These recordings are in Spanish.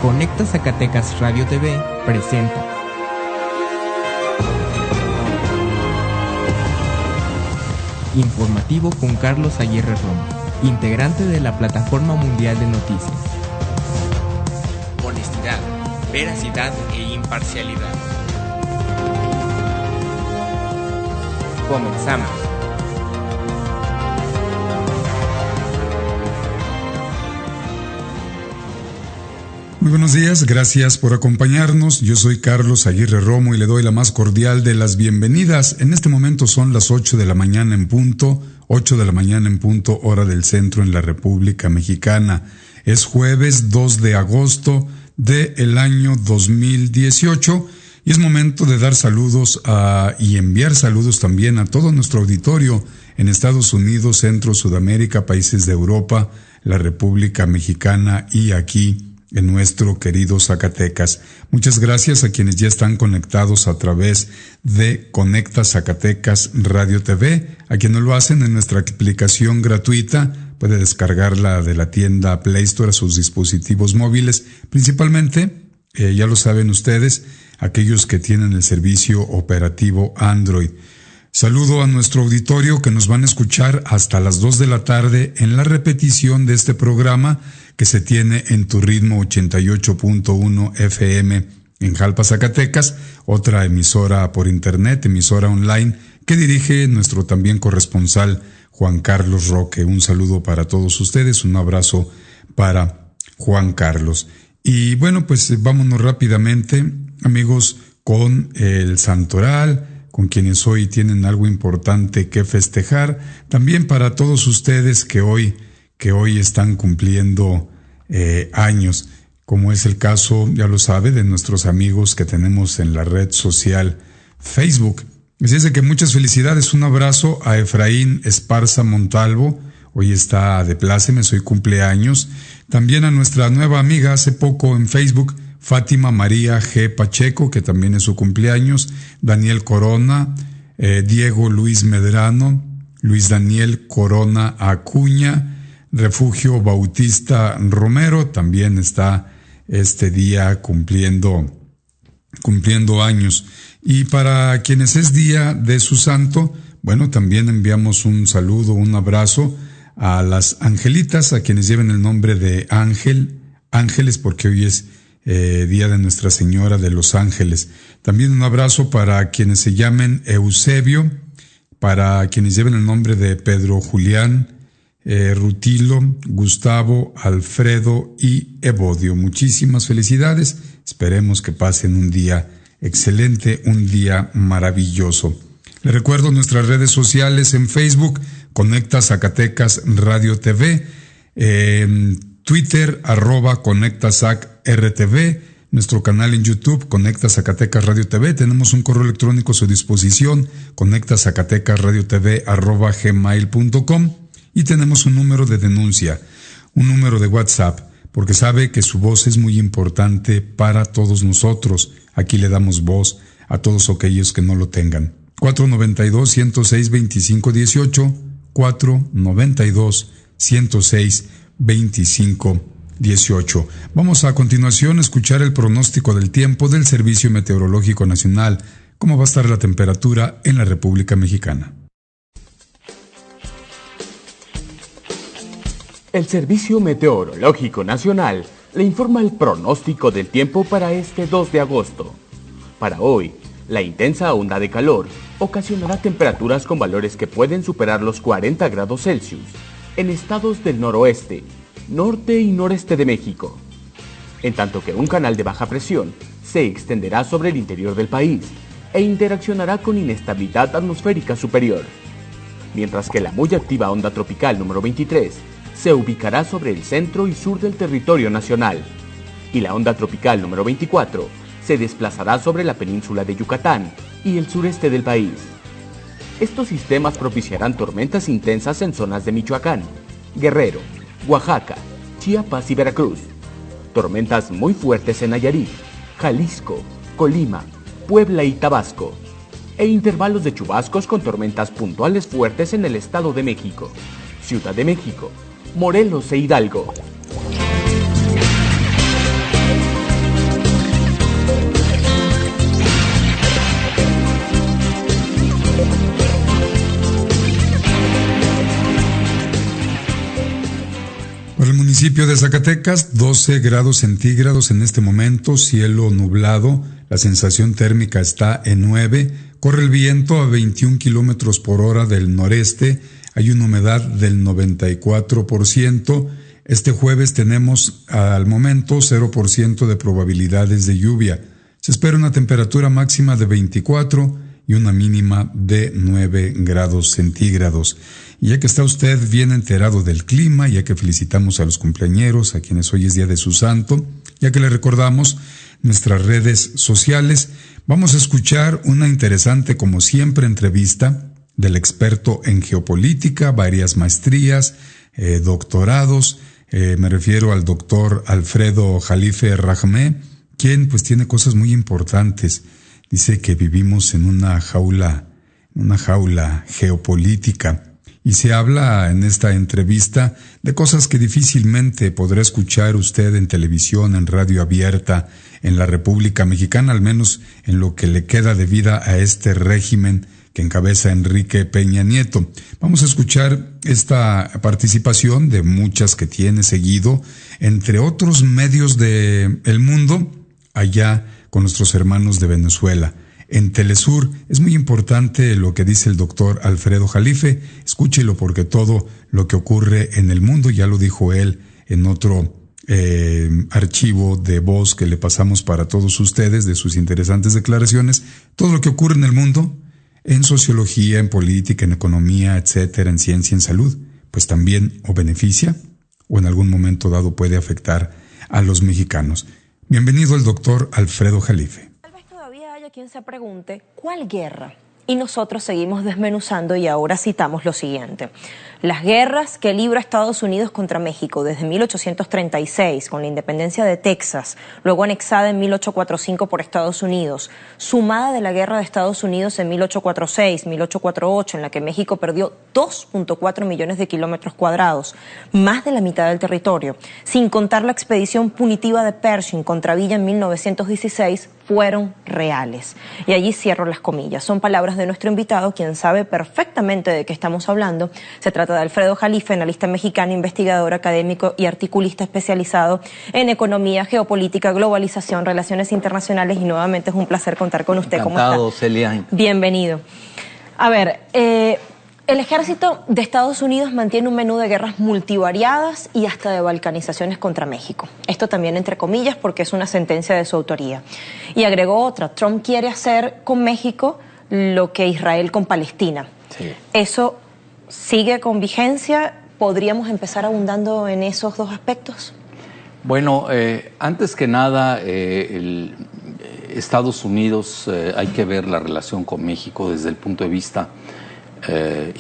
Conecta Zacatecas Radio TV presenta Informativo con Carlos Aguirre Romo, integrante de la Plataforma Mundial de Noticias. Honestidad, veracidad e imparcialidad. Comenzamos. Muy buenos días, gracias por acompañarnos. Yo soy Carlos Aguirre Romo y le doy la más cordial de las bienvenidas. En este momento son las 8 de la mañana en punto, hora del centro en la República Mexicana. Es jueves 2 de agosto del año 2018 y es momento de dar saludos y enviar saludos también a todo nuestro auditorio en Estados Unidos, Centro, Sudamérica, países de Europa, la República Mexicana y aquí en nuestro querido Zacatecas. Muchas gracias a quienes ya están conectados a través de Conecta Zacatecas Radio TV. A quienes no lo hacen en nuestra aplicación gratuita, puede descargarla de la tienda Play Store a sus dispositivos móviles, principalmente, ya lo saben ustedes, aquellos que tienen el servicio operativo Android. Saludo a nuestro auditorio que nos van a escuchar hasta las 2 de la tarde en la repetición de este programa que se tiene en Tu Ritmo 88.1 FM en Jalpa, Zacatecas, otra emisora por internet, emisora online, que dirige nuestro también corresponsal Juan Carlos Roque. Un saludo para todos ustedes, un abrazo para Juan Carlos. Y bueno, pues vámonos rápidamente, amigos, con el Santoral, con quienes hoy tienen algo importante que festejar. También para todos ustedes que hoy están cumpliendo años, como es el caso, ya lo sabe, de nuestros amigos que tenemos en la red social Facebook. Así es de que muchas felicidades, un abrazo a Efraín Esparza Montalvo, hoy está de plácemes, hoy cumpleaños. También a nuestra nueva amiga hace poco en Facebook, Fátima María G. Pacheco, que también es su cumpleaños, Daniel Corona, Diego Luis Medrano, Luis Daniel Corona Acuña, Refugio Bautista Romero, también está este día cumpliendo años. Y para quienes es día de su santo, bueno, también enviamos un saludo, un abrazo a las angelitas, a quienes lleven el nombre de Ángeles, porque hoy es día de Nuestra Señora de los Ángeles. También un abrazo para quienes se llamen Eusebio, para quienes lleven el nombre de Pedro Julián, Rutilo, Gustavo, Alfredo y Evodio. Muchísimas felicidades. Esperemos que pasen un día excelente, un día maravilloso. Les recuerdo nuestras redes sociales en Facebook, Conecta Zacatecas Radio TV, Twitter, @ConectaZacRTV, nuestro canal en YouTube, Conecta Zacatecas Radio TV. Tenemos un correo electrónico a su disposición, conectazacatecasradiotv@gmail.com. Y tenemos un número de denuncia, un número de WhatsApp, porque sabe que su voz es muy importante para todos nosotros. Aquí le damos voz a todos aquellos que no lo tengan. 492-106-2518, 492-106-2518. Vamos a continuación a escuchar el pronóstico del tiempo del Servicio Meteorológico Nacional. ¿Cómo va a estar la temperatura en la República Mexicana? El Servicio Meteorológico Nacional le informa el pronóstico del tiempo para este 2 de agosto. Para hoy, la intensa onda de calor ocasionará temperaturas con valores que pueden superar los 40 grados Celsius en estados del noroeste, norte y noreste de México, en tanto que un canal de baja presión se extenderá sobre el interior del país e interaccionará con inestabilidad atmosférica superior, mientras que la muy activa onda tropical número 23 se ubicará sobre el centro y sur del territorio nacional, y la onda tropical número 24 se desplazará sobre la península de Yucatán y el sureste del país. Estos sistemas propiciarán tormentas intensas en zonas de Michoacán, Guerrero, Oaxaca, Chiapas y Veracruz, tormentas muy fuertes en Nayarit, Jalisco, Colima, Puebla y Tabasco, e intervalos de chubascos con tormentas puntuales fuertes en el Estado de México, Ciudad de México, Morelos e Hidalgo. municipio de Zacatecas, 12 grados centígrados en este momento, cielo nublado, la sensación térmica está en 9, corre el viento a 21 kilómetros por hora del noreste, hay una humedad del 94%. Este jueves tenemos al momento 0% de probabilidades de lluvia. Se espera una temperatura máxima de 24 y una mínima de 9 grados centígrados. Y ya que está usted bien enterado del clima, ya que felicitamos a los cumpleañeros, a quienes hoy es día de su santo, ya que le recordamos nuestras redes sociales, vamos a escuchar una interesante, como siempre, entrevista del experto en geopolítica, varias maestrías, doctorados. Me refiero al doctor Alfredo Jalife Rahmé, quien pues tiene cosas muy importantes. Dice que vivimos en una jaula geopolítica. Y se habla en esta entrevista de cosas que difícilmente podrá escuchar usted en televisión, en radio abierta, en la República Mexicana, al menos en lo que le queda de vida a este régimen que encabeza Enrique Peña Nieto. Vamos a escuchar esta participación de muchas que tiene seguido, entre otros medios del mundo, allá con nuestros hermanos de Venezuela. En Telesur es muy importante lo que dice el doctor Alfredo Jalife. Escúchelo, porque todo lo que ocurre en el mundo, ya lo dijo él en otro archivo de voz que le pasamos para todos ustedes de sus interesantes declaraciones, todo lo que ocurre en el mundo, en sociología, en política, en economía, etcétera, en ciencia, en salud, pues también o beneficia o en algún momento dado puede afectar a los mexicanos. Bienvenido el doctor Alfredo Jalife. Tal vez todavía haya quien se pregunte, ¿cuál guerra? Y nosotros seguimos desmenuzando y ahora citamos lo siguiente. Las guerras que libra Estados Unidos contra México desde 1836, con la independencia de Texas, luego anexada en 1845 por Estados Unidos, sumada de la guerra de Estados Unidos en 1846, 1848, en la que México perdió 2.4 millones de kilómetros cuadrados, más de la mitad del territorio, sin contar la expedición punitiva de Pershing contra Villa en 1916, fueron reales. Y allí cierro las comillas. Son palabras de nuestro invitado, quien sabe perfectamente de qué estamos hablando. Se trata de Alfredo Jalife, analista mexicano, investigador académico y articulista especializado en economía, geopolítica, globalización, relaciones internacionales, y nuevamente es un placer contar con usted. Encantado, ¿Cómo está? Celia. Bienvenido. A ver, el ejército de Estados Unidos mantiene un menú de guerras multivariadas y hasta de balcanizaciones contra México. Esto también entre comillas porque es una sentencia de su autoría. Y agregó otra, Trump quiere hacer con México lo que Israel con Palestina. Sí. ¿Eso sigue con vigencia? ¿Podríamos empezar abundando en esos dos aspectos? Bueno, antes que nada, Estados Unidos, hay que ver la relación con México desde el punto de vista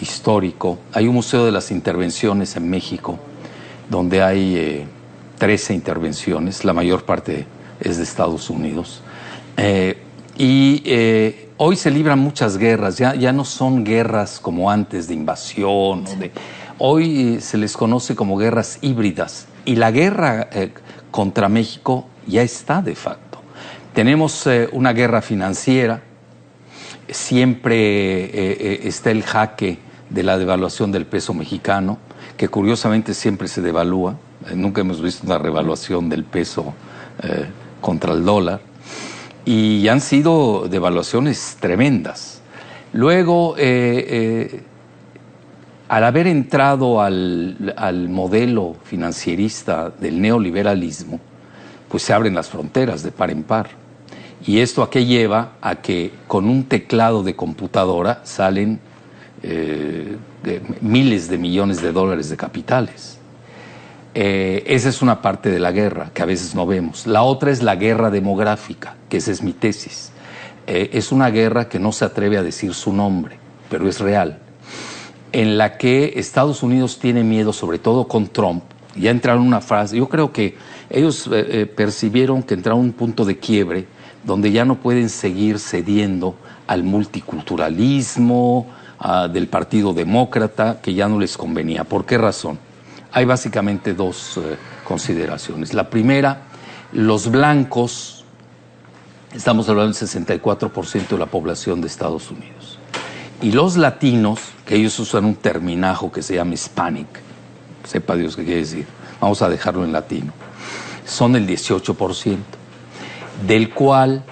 histórico. Hay un museo de las intervenciones en México donde hay 13 intervenciones, la mayor parte es de Estados Unidos. Hoy se libran muchas guerras, ya no son guerras como antes de invasión. Hoy se les conoce como guerras híbridas, y la guerra contra México ya está de facto. Tenemos una guerra financiera. Siempre está el jaque de la devaluación del peso mexicano, que curiosamente siempre se devalúa. Nunca hemos visto una revaluación del peso contra el dólar. Y han sido devaluaciones tremendas. Luego, al haber entrado al modelo financierista del neoliberalismo, pues se abren las fronteras de par en par. ¿Y esto a qué lleva? A que con un teclado de computadora salen miles de millones de dólares de capitales. Esa es una parte de la guerra que a veces no vemos. La otra es la guerra demográfica, que esa es mi tesis. Es una guerra que no se atreve a decir su nombre, pero es real, en la que Estados Unidos tiene miedo, sobre todo con Trump. Ya entraron en una fase, yo creo que ellos percibieron que entraron en un punto de quiebre donde ya no pueden seguir cediendo al multiculturalismo del Partido Demócrata, que ya no les convenía. ¿Por qué razón? Hay básicamente dos consideraciones. La primera, los blancos, estamos hablando del 64% de la población de Estados Unidos, y los latinos, que ellos usan un terminajo que se llama Hispanic, sepa Dios qué quiere decir, vamos a dejarlo en latino, son el 18%, del cual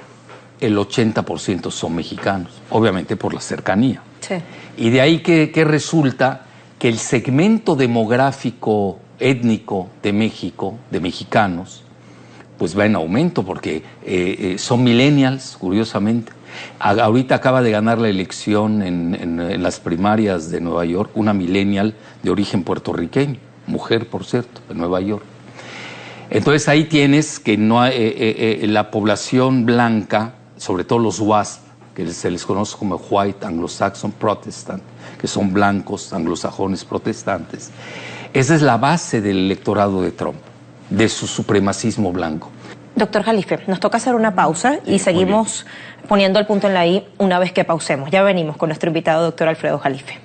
el 80% son mexicanos, obviamente por la cercanía. Sí. Y de ahí que resulta que el segmento demográfico étnico de México, de mexicanos, pues va en aumento porque son millennials, curiosamente. Ahorita acaba de ganar la elección en las primarias de Nueva York una millennial de origen puertorriqueño, mujer, por cierto, de Nueva York. Entonces ahí tienes que no la población blanca, sobre todo los WASP, que se les conoce como White Anglo-Saxon Protestant, que son blancos anglosajones protestantes. Esa es la base del electorado de Trump, de su supremacismo blanco. Doctor Jalife, nos toca hacer una pausa y seguimos poniendo el punto en la I una vez que pausemos. Ya venimos con nuestro invitado, doctor Alfredo Jalife.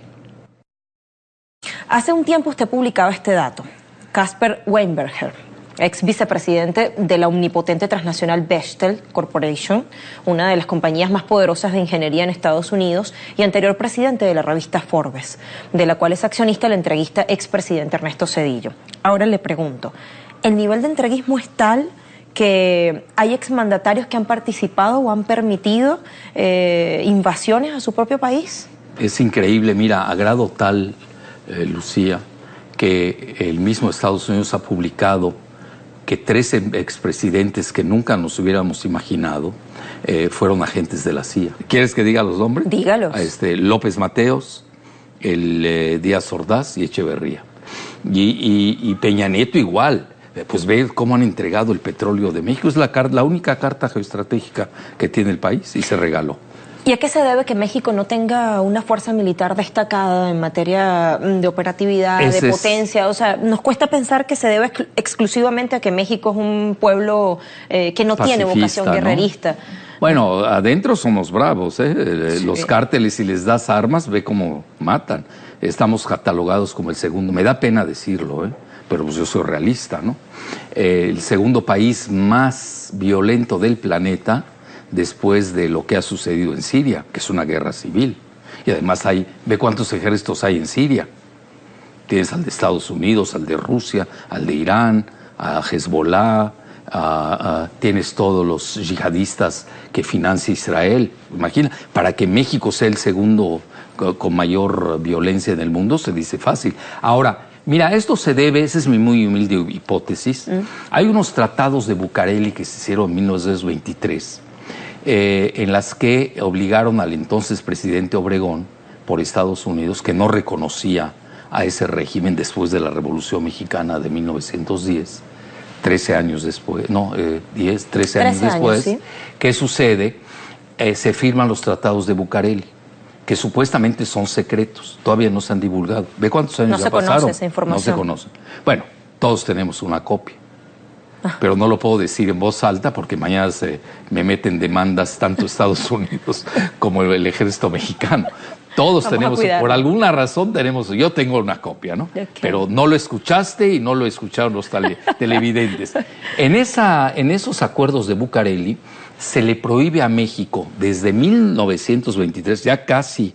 Hace un tiempo usted publicaba este dato. Caspar Weinberger, ex vicepresidente de la omnipotente transnacional Bechtel Corporation, una de las compañías más poderosas de ingeniería en Estados Unidos y anterior presidente de la revista Forbes, de la cual es accionista el entreguista expresidente Ernesto Zedillo. Ahora le pregunto, ¿el nivel de entreguismo es tal que hay exmandatarios que han participado o han permitido invasiones a su propio país? Es increíble, mira, a grado tal, Lucía, que el mismo Estados Unidos ha publicado que 13 expresidentes que nunca nos hubiéramos imaginado fueron agentes de la CIA. ¿Quieres que diga los nombres? Dígalos. López Mateos, Díaz Ordaz y Echeverría. Y Peña Nieto igual. Pues ve cómo han entregado el petróleo de México. Es la única carta geoestratégica que tiene el país y se regaló. ¿Y a qué se debe que México no tenga una fuerza militar destacada en materia de operatividad, de potencia? O sea, nos cuesta pensar que se debe exclusivamente a que México es un pueblo que no tiene vocación guerrerista. ¿No? Bueno, adentro somos bravos, ¿eh? Sí. Los cárteles, si les das armas, ve cómo matan. Estamos catalogados como el segundo, me da pena decirlo, pero pues yo soy realista, ¿no? El segundo país más violento del planeta después de lo que ha sucedido en Siria, que es una guerra civil. Y además ve cuántos ejércitos hay en Siria. Tienes al de Estados Unidos, al de Rusia, al de Irán, a Hezbollah, tienes todos los yihadistas que financia Israel. Imagina, para que México sea el segundo con mayor violencia en el mundo, se dice fácil. Ahora, mira, esto se debe, esa es mi muy humilde hipótesis. Hay unos tratados de Bucareli que se hicieron en 1923, en las que obligaron al entonces presidente Obregón por Estados Unidos, que no reconocía a ese régimen después de la Revolución Mexicana de 1910, 13 años después, 13 años después, ¿sí? ¿Qué sucede? Se firman los tratados de Bucareli, que supuestamente son secretos, todavía no se han divulgado. ¿Ve cuántos años ya pasaron? No se conoce esa información. No se conoce. Bueno, todos tenemos una copia, pero no lo puedo decir en voz alta porque mañana me meten demandas tanto Estados Unidos como el ejército mexicano. Todos tenemos, por alguna razón tenemos, yo tengo una copia, ¿no? Okay. Pero no lo escuchaste y no lo escucharon los televidentes. En esos acuerdos de Bucareli se le prohíbe a México desde 1923, ya casi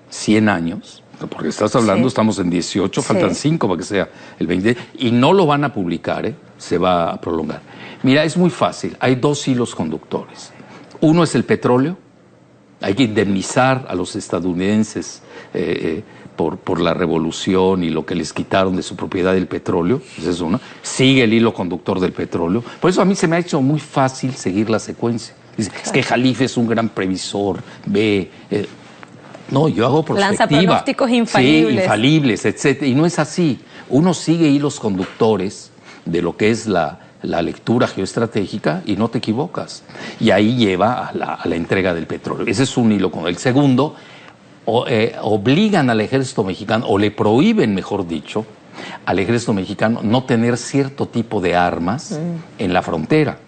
100 años, porque estás hablando, estamos en 18, faltan 5 para que sea el 20, y no lo van a publicar, se va a prolongar. Mira, es muy fácil, hay 2 hilos conductos. Uno es el petróleo. Hay que indemnizar a los estadounidenses por la revolución y lo que les quitaron de su propiedad del petróleo. Esa es una. Sigue el hilo conductor del petróleo. Por eso a mí se me ha hecho muy fácil seguir la secuencia. Dice, es que Jalife es un gran previsor, no, yo hago perspectiva. Lanza pronósticos infalibles. Sí, infalibles, etc. Y no es así. Uno sigue hilos conductores de lo que es la lectura geoestratégica y no te equivocas. Y ahí lleva a la entrega del petróleo. Ese es un hilo. El segundo, obligan al ejército mexicano, o le prohíben, mejor dicho, al ejército mexicano no tener cierto tipo de armas en la frontera.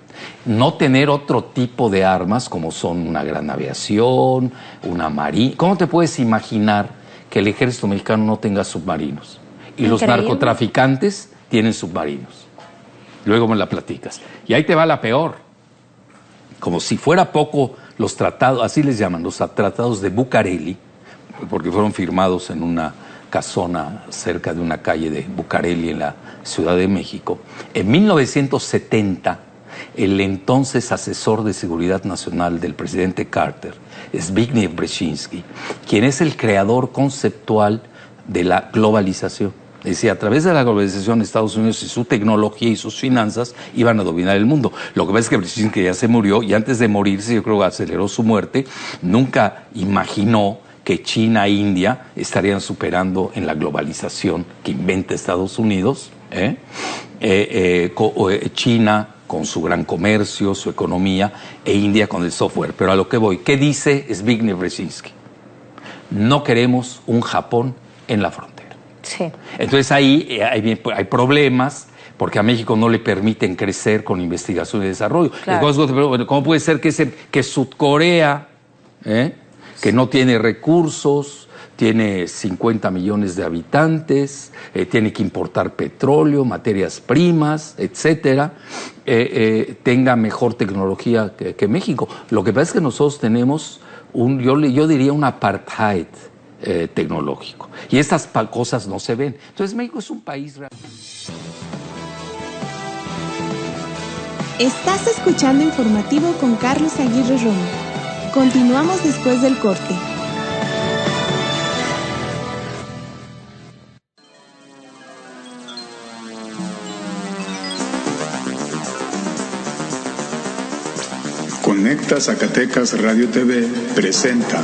No tener otro tipo de armas como son una gran aviación, una marina. ¿Cómo te puedes imaginar que el ejército mexicano no tenga submarinos? Y los narcotraficantes tienen submarinos. Luego me la platicas. Y ahí te va la peor. Como si fuera poco, los tratados, así les llaman, los tratados de Bucareli, porque fueron firmados en una casona cerca de una calle de Bucareli en la Ciudad de México. En 1970, el entonces asesor de seguridad nacional del presidente Carter, Zbigniew Brzezinski, quien es el creador conceptual de la globalización. Decía, a través de la globalización, Estados Unidos y su tecnología y sus finanzas iban a dominar el mundo. Lo que pasa es que Brzezinski ya se murió y antes de morirse, yo creo que aceleró su muerte, nunca imaginó que China e India estarían superando en la globalización que inventa Estados Unidos. China con su gran comercio, su economía, e India con el software. Pero a lo que voy, ¿qué dice Zbigniew Brzezinski? No queremos un Japón en la frontera. Sí. Entonces ahí hay problemas porque a México no le permiten crecer con investigación y desarrollo. Claro. ¿Cómo puede ser que Sudcorea, que no tiene recursos, tiene 50 millones de habitantes, tiene que importar petróleo, materias primas, etcétera, tenga mejor tecnología que México? Lo que pasa es que nosotros tenemos yo diría un apartheid tecnológico. Y estas cosas no se ven. Entonces México es un país... Estás escuchando Informativo con Carlos Aguirre Romo. Continuamos después del corte. Conecta Zacatecas Radio TV presenta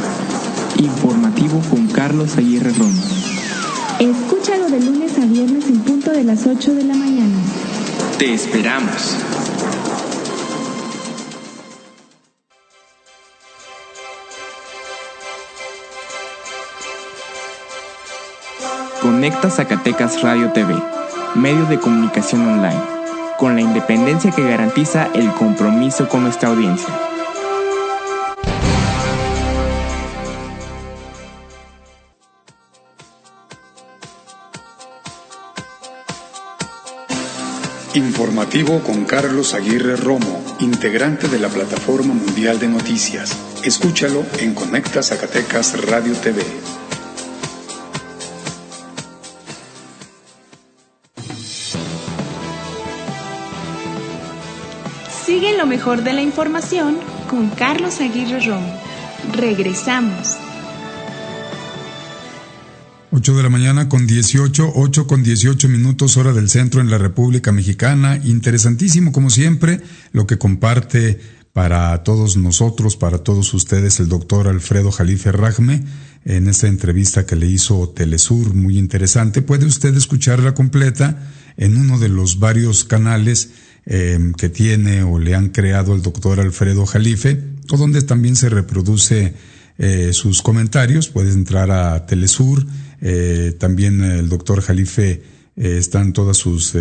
Informativo con Carlos Aguirre Romo. Escúchalo de lunes a viernes en punto de las 8 de la mañana. Te esperamos. Conecta Zacatecas Radio TV, medio de comunicación online, con la independencia que garantiza el compromiso con nuestra audiencia. Informativo con Carlos Aguirre Romo, integrante de la Plataforma Mundial de Noticias. Escúchalo en Conecta Zacatecas Radio TV. Sigue lo mejor de la información con Carlos Aguirre Romo. Regresamos. 8 de la mañana con 18, 8 con 18 minutos, hora del centro en la República Mexicana. Interesantísimo, como siempre, lo que comparte para todos nosotros, para todos ustedes, el doctor Alfredo Jalife Rajme, en esta entrevista que le hizo Telesur, muy interesante. Puede usted escucharla completa en uno de los varios canales que tiene o le han creado al doctor Alfredo Jalife, o donde también se reproduce sus comentarios. Puedes entrar a Telesur. También el doctor Jalife están todas sus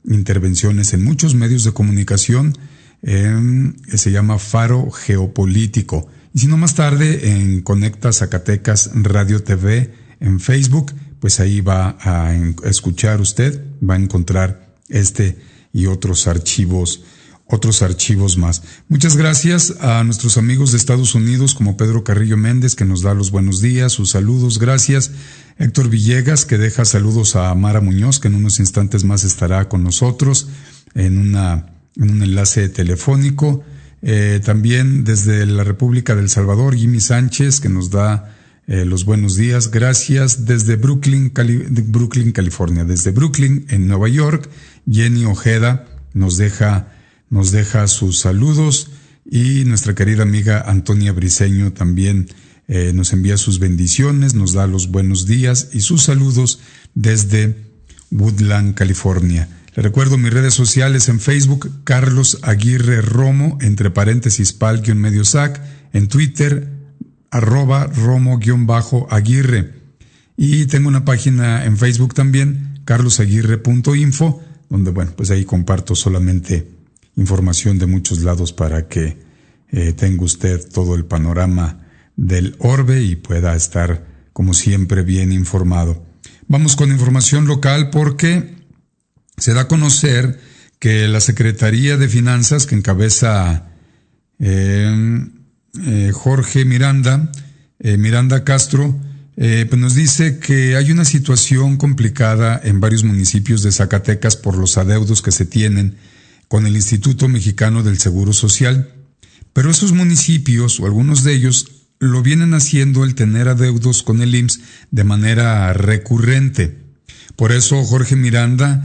intervenciones en muchos medios de comunicación. Se llama Faro Geopolítico. Y si no, más tarde en Conecta Zacatecas Radio TV en Facebook, pues ahí va a escuchar usted, va a encontrar y otros archivos más. Muchas gracias a nuestros amigos de Estados Unidos como Pedro Carrillo Méndez, que nos da los buenos días, sus saludos, gracias. Héctor Villegas, que deja saludos a Mara Muñoz, que en unos instantes más estará con nosotros en un enlace telefónico. También desde la República del Salvador, Jimmy Sánchez, que nos da los buenos días, gracias. Desde Brooklyn, California, desde Brooklyn, en Nueva York, Jenny Ojeda nos deja sus saludos, y nuestra querida amiga Antonia Briceño también nos envía sus bendiciones, nos da los buenos días y sus saludos desde Woodland, California. Le recuerdo mis redes sociales: en Facebook, Carlos Aguirre Romo, entre paréntesis pal-medio-sac, en Twitter, @romo_aguirre, y tengo una página en Facebook también, carlosaguirre.info, donde, bueno, pues ahí comparto solamente información de muchos lados para que tenga usted todo el panorama del orbe y pueda estar, como siempre, bien informado. Vamos con información local, porque se da a conocer que la Secretaría de Finanzas, que encabeza Jorge Miranda Castro, pues nos dice que hay una situación complicada en varios municipios de Zacatecas por los adeudos que se tienen con el Instituto Mexicano del Seguro Social, pero esos municipios, o algunos de ellos, lo vienen haciendo el tener adeudos con el IMSS de manera recurrente. Por eso Jorge Miranda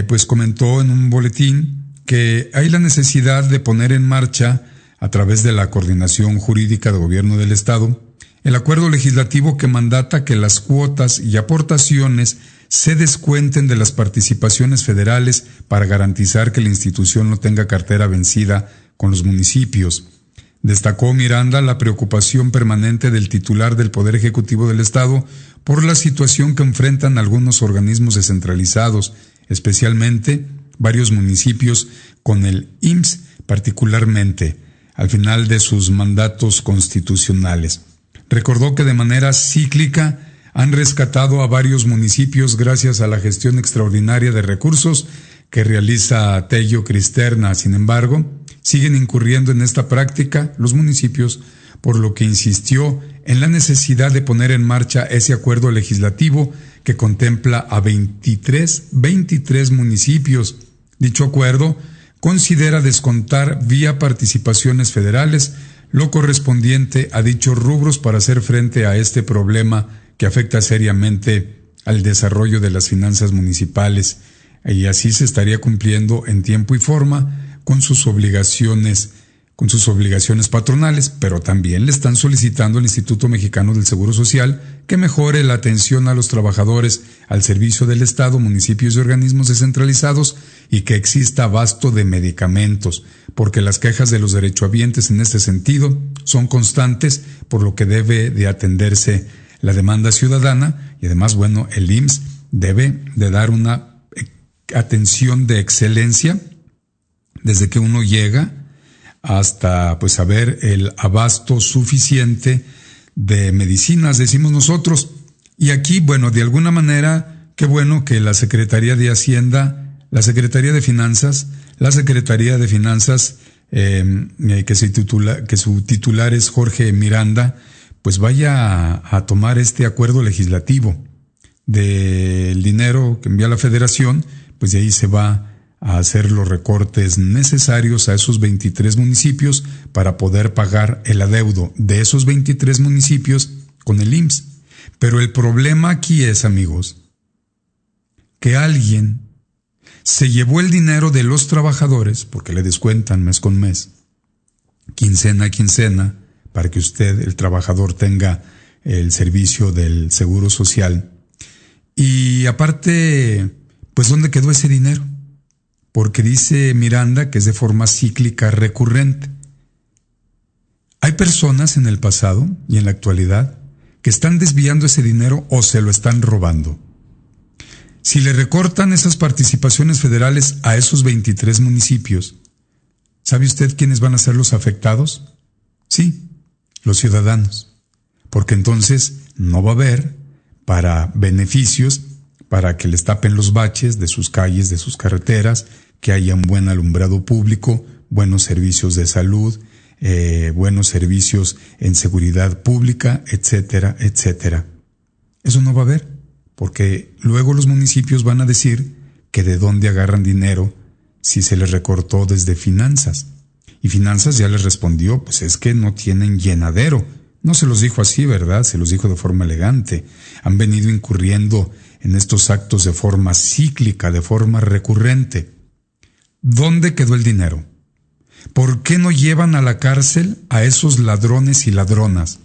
pues comentó en un boletín que hay la necesidad de poner en marcha, a través de la Coordinación Jurídica de Gobierno del Estado, el acuerdo legislativo que mandata que las cuotas y aportaciones se descuenten de las participaciones federales para garantizar que la institución no tenga cartera vencida con los municipios. Destacó Miranda la preocupación permanente del titular del Poder Ejecutivo del Estado por la situación que enfrentan algunos organismos descentralizados, especialmente varios municipios con el IMSS, particularmente al final de sus mandatos constitucionales. Recordó que de manera cíclica han rescatado a varios municipios gracias a la gestión extraordinaria de recursos que realiza Tello Cristerna. Sin embargo, siguen incurriendo en esta práctica los municipios, por lo que insistió en la necesidad de poner en marcha ese acuerdo legislativo que contempla a 23 municipios. Dicho acuerdo considera descontar vía participaciones federales lo correspondiente a dichos rubros para hacer frente a este problema que afecta seriamente al desarrollo de las finanzas municipales, y así se estaría cumpliendo en tiempo y forma con sus obligaciones patronales, pero también le están solicitando al Instituto Mexicano del Seguro Social que mejore la atención a los trabajadores al servicio del Estado, municipios y organismos descentralizados, y que exista abasto de medicamentos, porque las quejas de los derechohabientes en este sentido son constantes, por lo que debe de atenderse la demanda ciudadana, y además, el IMSS debe de dar una atención de excelencia desde que uno llega hasta saber el abasto suficiente de medicinas, decimos nosotros. Y aquí, de alguna manera, qué bueno que la Secretaría de Hacienda, la Secretaría de Finanzas, que su titular es Jorge Miranda, pues vaya a tomar este acuerdo legislativo del dinero que envía la Federación, pues de ahí se va a hacer los recortes necesarios a esos 23 municipios para poder pagar el adeudo de esos 23 municipios con el IMSS. Pero el problema aquí es, amigos, que alguien se llevó el dinero de los trabajadores, porque le descuentan mes con mes, quincena a quincena, para que usted, el trabajador, tenga el servicio del Seguro Social. Y aparte, ¿dónde quedó ese dinero? Porque dice Miranda que es de forma cíclica recurrente. Hay personas en el pasado y en la actualidad que están desviando ese dinero o se lo están robando. Si le recortan esas participaciones federales a esos 23 municipios, ¿sabe usted quiénes van a ser los afectados? Sí, los ciudadanos. Porque entonces no va a haber para beneficios, para que les tapen los baches de sus calles, de sus carreteras, que haya un buen alumbrado público, buenos servicios de salud, buenos servicios en seguridad pública, etcétera, etcétera. Eso no va a haber, porque luego los municipios van a decir que de dónde agarran dinero si se les recortó desde Finanzas. Y Finanzas ya les respondió, es que no tienen llenadero. No se los dijo así, ¿verdad? Se los dijo de forma elegante. Han venido incurriendo en estos actos de forma cíclica, de forma recurrente. ¿Dónde quedó el dinero? ¿Por qué no llevan a la cárcel a esos ladrones y ladronas?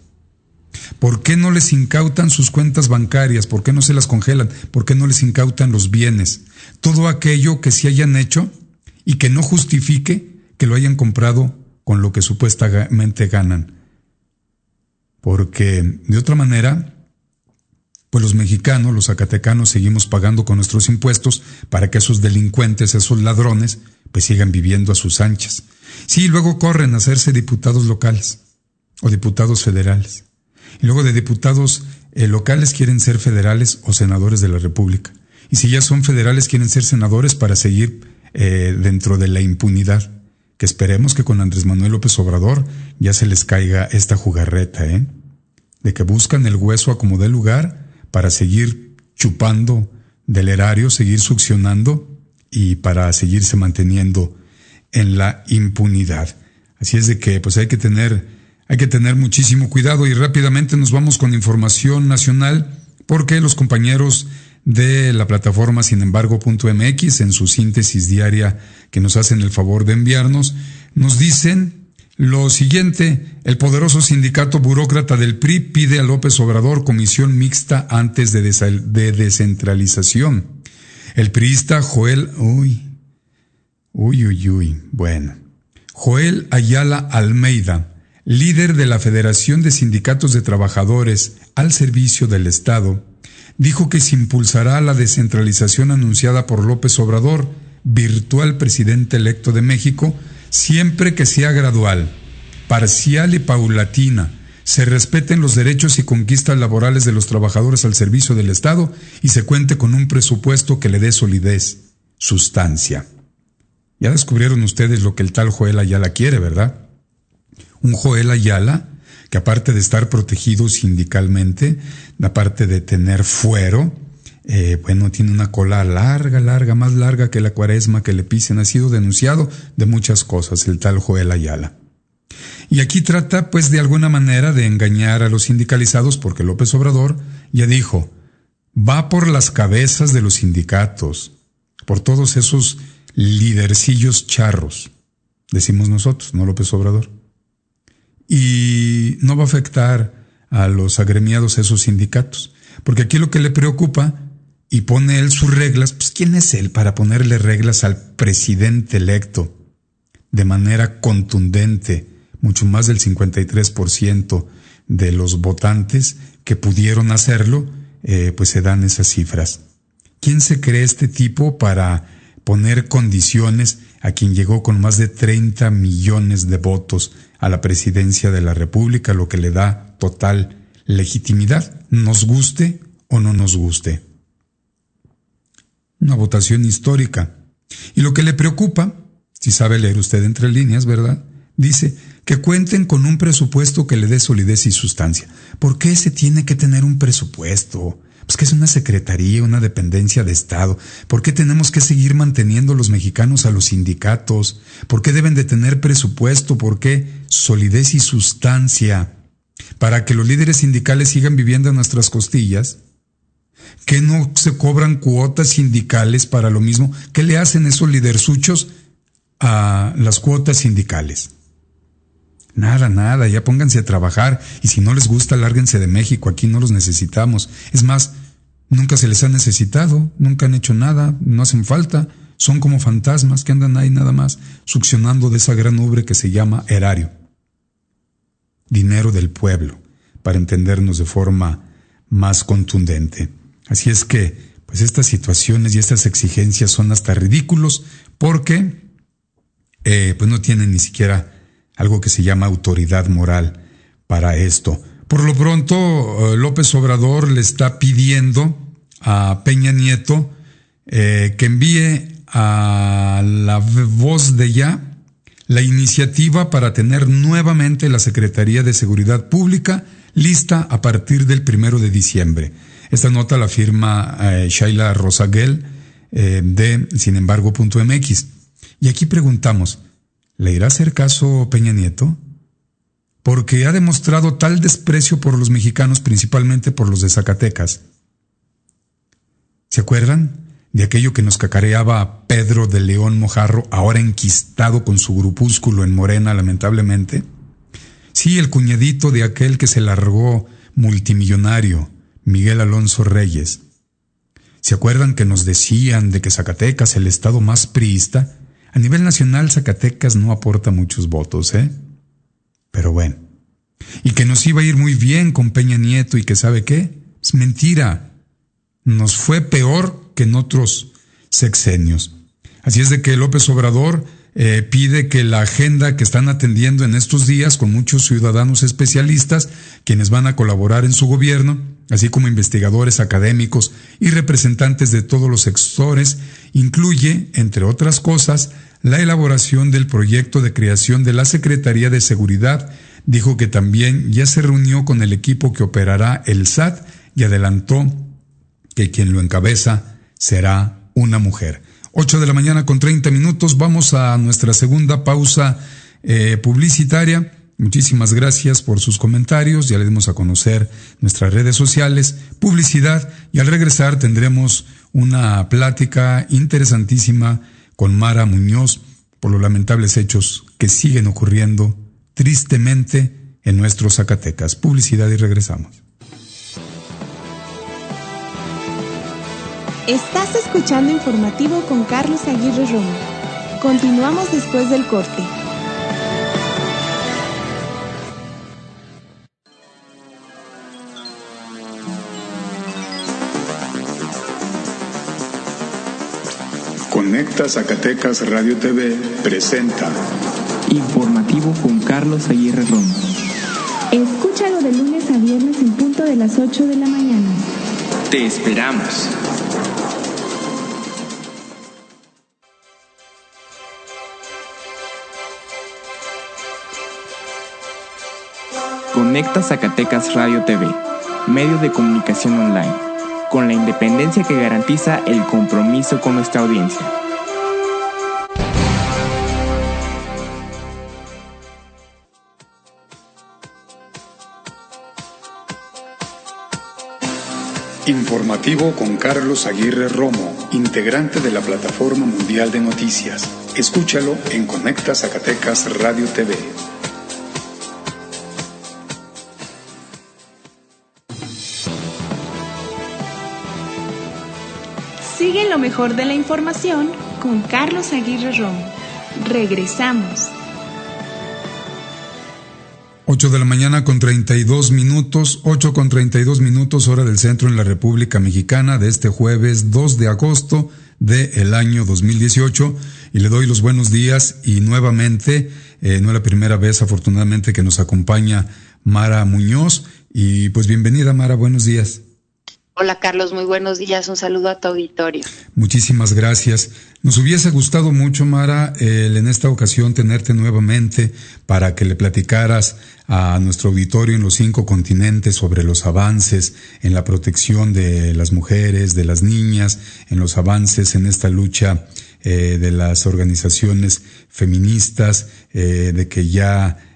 ¿Por qué no les incautan sus cuentas bancarias? ¿Por qué no se las congelan? ¿Por qué no les incautan los bienes? Todo aquello que se hayan hecho y que no justifique que lo hayan comprado con lo que supuestamente ganan. Porque de otra manera, los mexicanos, los zacatecanos, seguimos pagando con nuestros impuestos para que esos delincuentes, esos ladrones, sigan viviendo a sus anchas. Sí, luego corren a hacerse diputados locales o diputados federales. Y luego de diputados locales quieren ser federales o senadores de la República. Y si ya son federales quieren ser senadores para seguir dentro de la impunidad. Que esperemos que con Andrés Manuel López Obrador ya se les caiga esta jugarreta, de que buscan el hueso a como dé lugar para seguir chupando del erario, seguir succionando y para seguirse manteniendo en la impunidad. Así es de que pues hay que tener muchísimo cuidado, y rápidamente nos vamos con información nacional, porque los compañeros de la plataforma sinembargo.mx, en su síntesis diaria que nos hacen el favor de enviarnos, nos dicen lo siguiente: el poderoso sindicato burócrata del PRI pide a López Obrador comisión mixta antes de descentralización. El priista Joel Ayala Almeida, líder de la Federación de Sindicatos de Trabajadores al Servicio del Estado, dijo que se impulsará la descentralización anunciada por López Obrador, virtual presidente electo de México, siempre que sea gradual, parcial y paulatina, se respeten los derechos y conquistas laborales de los trabajadores al servicio del Estado y se cuente con un presupuesto que le dé solidez, sustancia. Ya descubrieron ustedes lo que el tal Joel Ayala quiere, ¿verdad? Un Joel Ayala que, aparte de estar protegido sindicalmente, aparte de tener fuero, tiene una cola larga, más larga que la cuaresma que le pisen. Ha sido denunciado de muchas cosas el tal Joel Ayala. Y aquí trata, pues, de alguna manera de engañar a los sindicalizados, porque López Obrador ya dijo, va por las cabezas de los sindicatos, por todos esos lidercillos charros, decimos nosotros, no López Obrador. Y no va a afectar a los agremiados a esos sindicatos, porque aquí lo que le preocupa, y pone él sus reglas, pues ¿quién es él para ponerle reglas al presidente electo de manera contundente? Mucho más del 53% de los votantes que pudieron hacerlo, pues se dan esas cifras. ¿Quién se cree este tipo para poner condiciones a quien llegó con más de 30 millones de votos a la presidencia de la República, lo que le da total legitimidad, nos guste o no nos guste? Una votación histórica. Y lo que le preocupa, si sabe leer usted entre líneas, ¿verdad?, dice que cuenten con un presupuesto que le dé solidez y sustancia. ¿Por qué se tiene que tener un presupuesto? Pues que es una secretaría, una dependencia de Estado. ¿Por qué tenemos que seguir manteniendo los mexicanos a los sindicatos? ¿Por qué deben de tener presupuesto? ¿Por qué solidez y sustancia? ¿Para que los líderes sindicales sigan viviendo en nuestras costillas? ¿Que no se cobran cuotas sindicales para lo mismo? ¿Qué le hacen esos liderzuchos a las cuotas sindicales? Nada, ya pónganse a trabajar, y si no les gusta, lárguense de México, aquí no los necesitamos. Es más, nunca se les ha necesitado, nunca han hecho nada, no hacen falta, son como fantasmas que andan ahí nada más, succionando de esa gran ubre que se llama erario. Dinero del pueblo, para entendernos de forma más contundente. Así es que, pues estas situaciones y estas exigencias son hasta ridículos, porque pues no tienen ni siquiera algo que se llama autoridad moral para esto. Por lo pronto, López Obrador le está pidiendo a Peña Nieto que envíe a la voz de ya la iniciativa para tener nuevamente la Secretaría de Seguridad Pública lista a partir del 1 de diciembre. Esta nota la firma Shaila Rosaguel de sinembargo.mx. Y aquí preguntamos, ¿le irá a hacer caso Peña Nieto? Porque ha demostrado tal desprecio por los mexicanos, principalmente por los de Zacatecas. ¿Se acuerdan de aquello que nos cacareaba Pedro de León Mojarro, ahora enquistado con su grupúsculo en Morena, lamentablemente? Sí, el cuñadito de aquel que se largó multimillonario, Miguel Alonso Reyes. ¿Se acuerdan que nos decían de que Zacatecas, el estado más priista? A nivel nacional, Zacatecas no aporta muchos votos, Pero bueno. Y que nos iba a ir muy bien con Peña Nieto, y que ¿sabe qué? Es mentira. Nos fue peor que en otros sexenios. Así es de que López Obrador pide que la agenda que están atendiendo en estos días con muchos ciudadanos especialistas, quienes van a colaborar en su gobierno, así como investigadores académicos y representantes de todos los sectores, incluye, entre otras cosas, la elaboración del proyecto de creación de la Secretaría de Seguridad dijo que también ya se reunió con el equipo que operará el SAT y adelantó que quien lo encabeza será una mujer. 8:30 a.m. Vamos a nuestra segunda pausa publicitaria. Muchísimas gracias por sus comentarios. Ya le dimos a conocer nuestras redes sociales, publicidad, y al regresar tendremos una plática interesantísima con Mara Muñoz por los lamentables hechos que siguen ocurriendo tristemente en nuestro Zacatecas. Publicidad y regresamos. Estás escuchando Informativo con Carlos Aguirre Romo. Continuamos después del corte. Conecta Zacatecas Radio TV presenta Informativo con Carlos Aguirre Romo. Escúchalo de lunes a viernes en punto de las 8 de la mañana. Te esperamos. Conecta Zacatecas Radio TV, medio de comunicación online, con la independencia que garantiza el compromiso con nuestra audiencia. Informativo con Carlos Aguirre Romo, integrante de la Plataforma Mundial de Noticias. Escúchalo en Conecta Zacatecas Radio TV. Sigue lo mejor de la información con Carlos Aguirre Romo. Regresamos. 8:32 a.m, 8:32 hora del centro en la República Mexicana de este jueves 2 de agosto del año 2018, y le doy los buenos días y nuevamente, no es la primera vez afortunadamente que nos acompaña Mara Muñoz, y pues bienvenida Mara, buenos días. Hola Carlos, muy buenos días, un saludo a tu auditorio. Muchísimas gracias. Nos hubiese gustado mucho, Mara, en esta ocasión tenerte nuevamente para que le platicaras a nuestro auditorio en los 5 continentes sobre los avances en la protección de las mujeres, de las niñas, en los avances en esta lucha de las organizaciones feministas, de que ya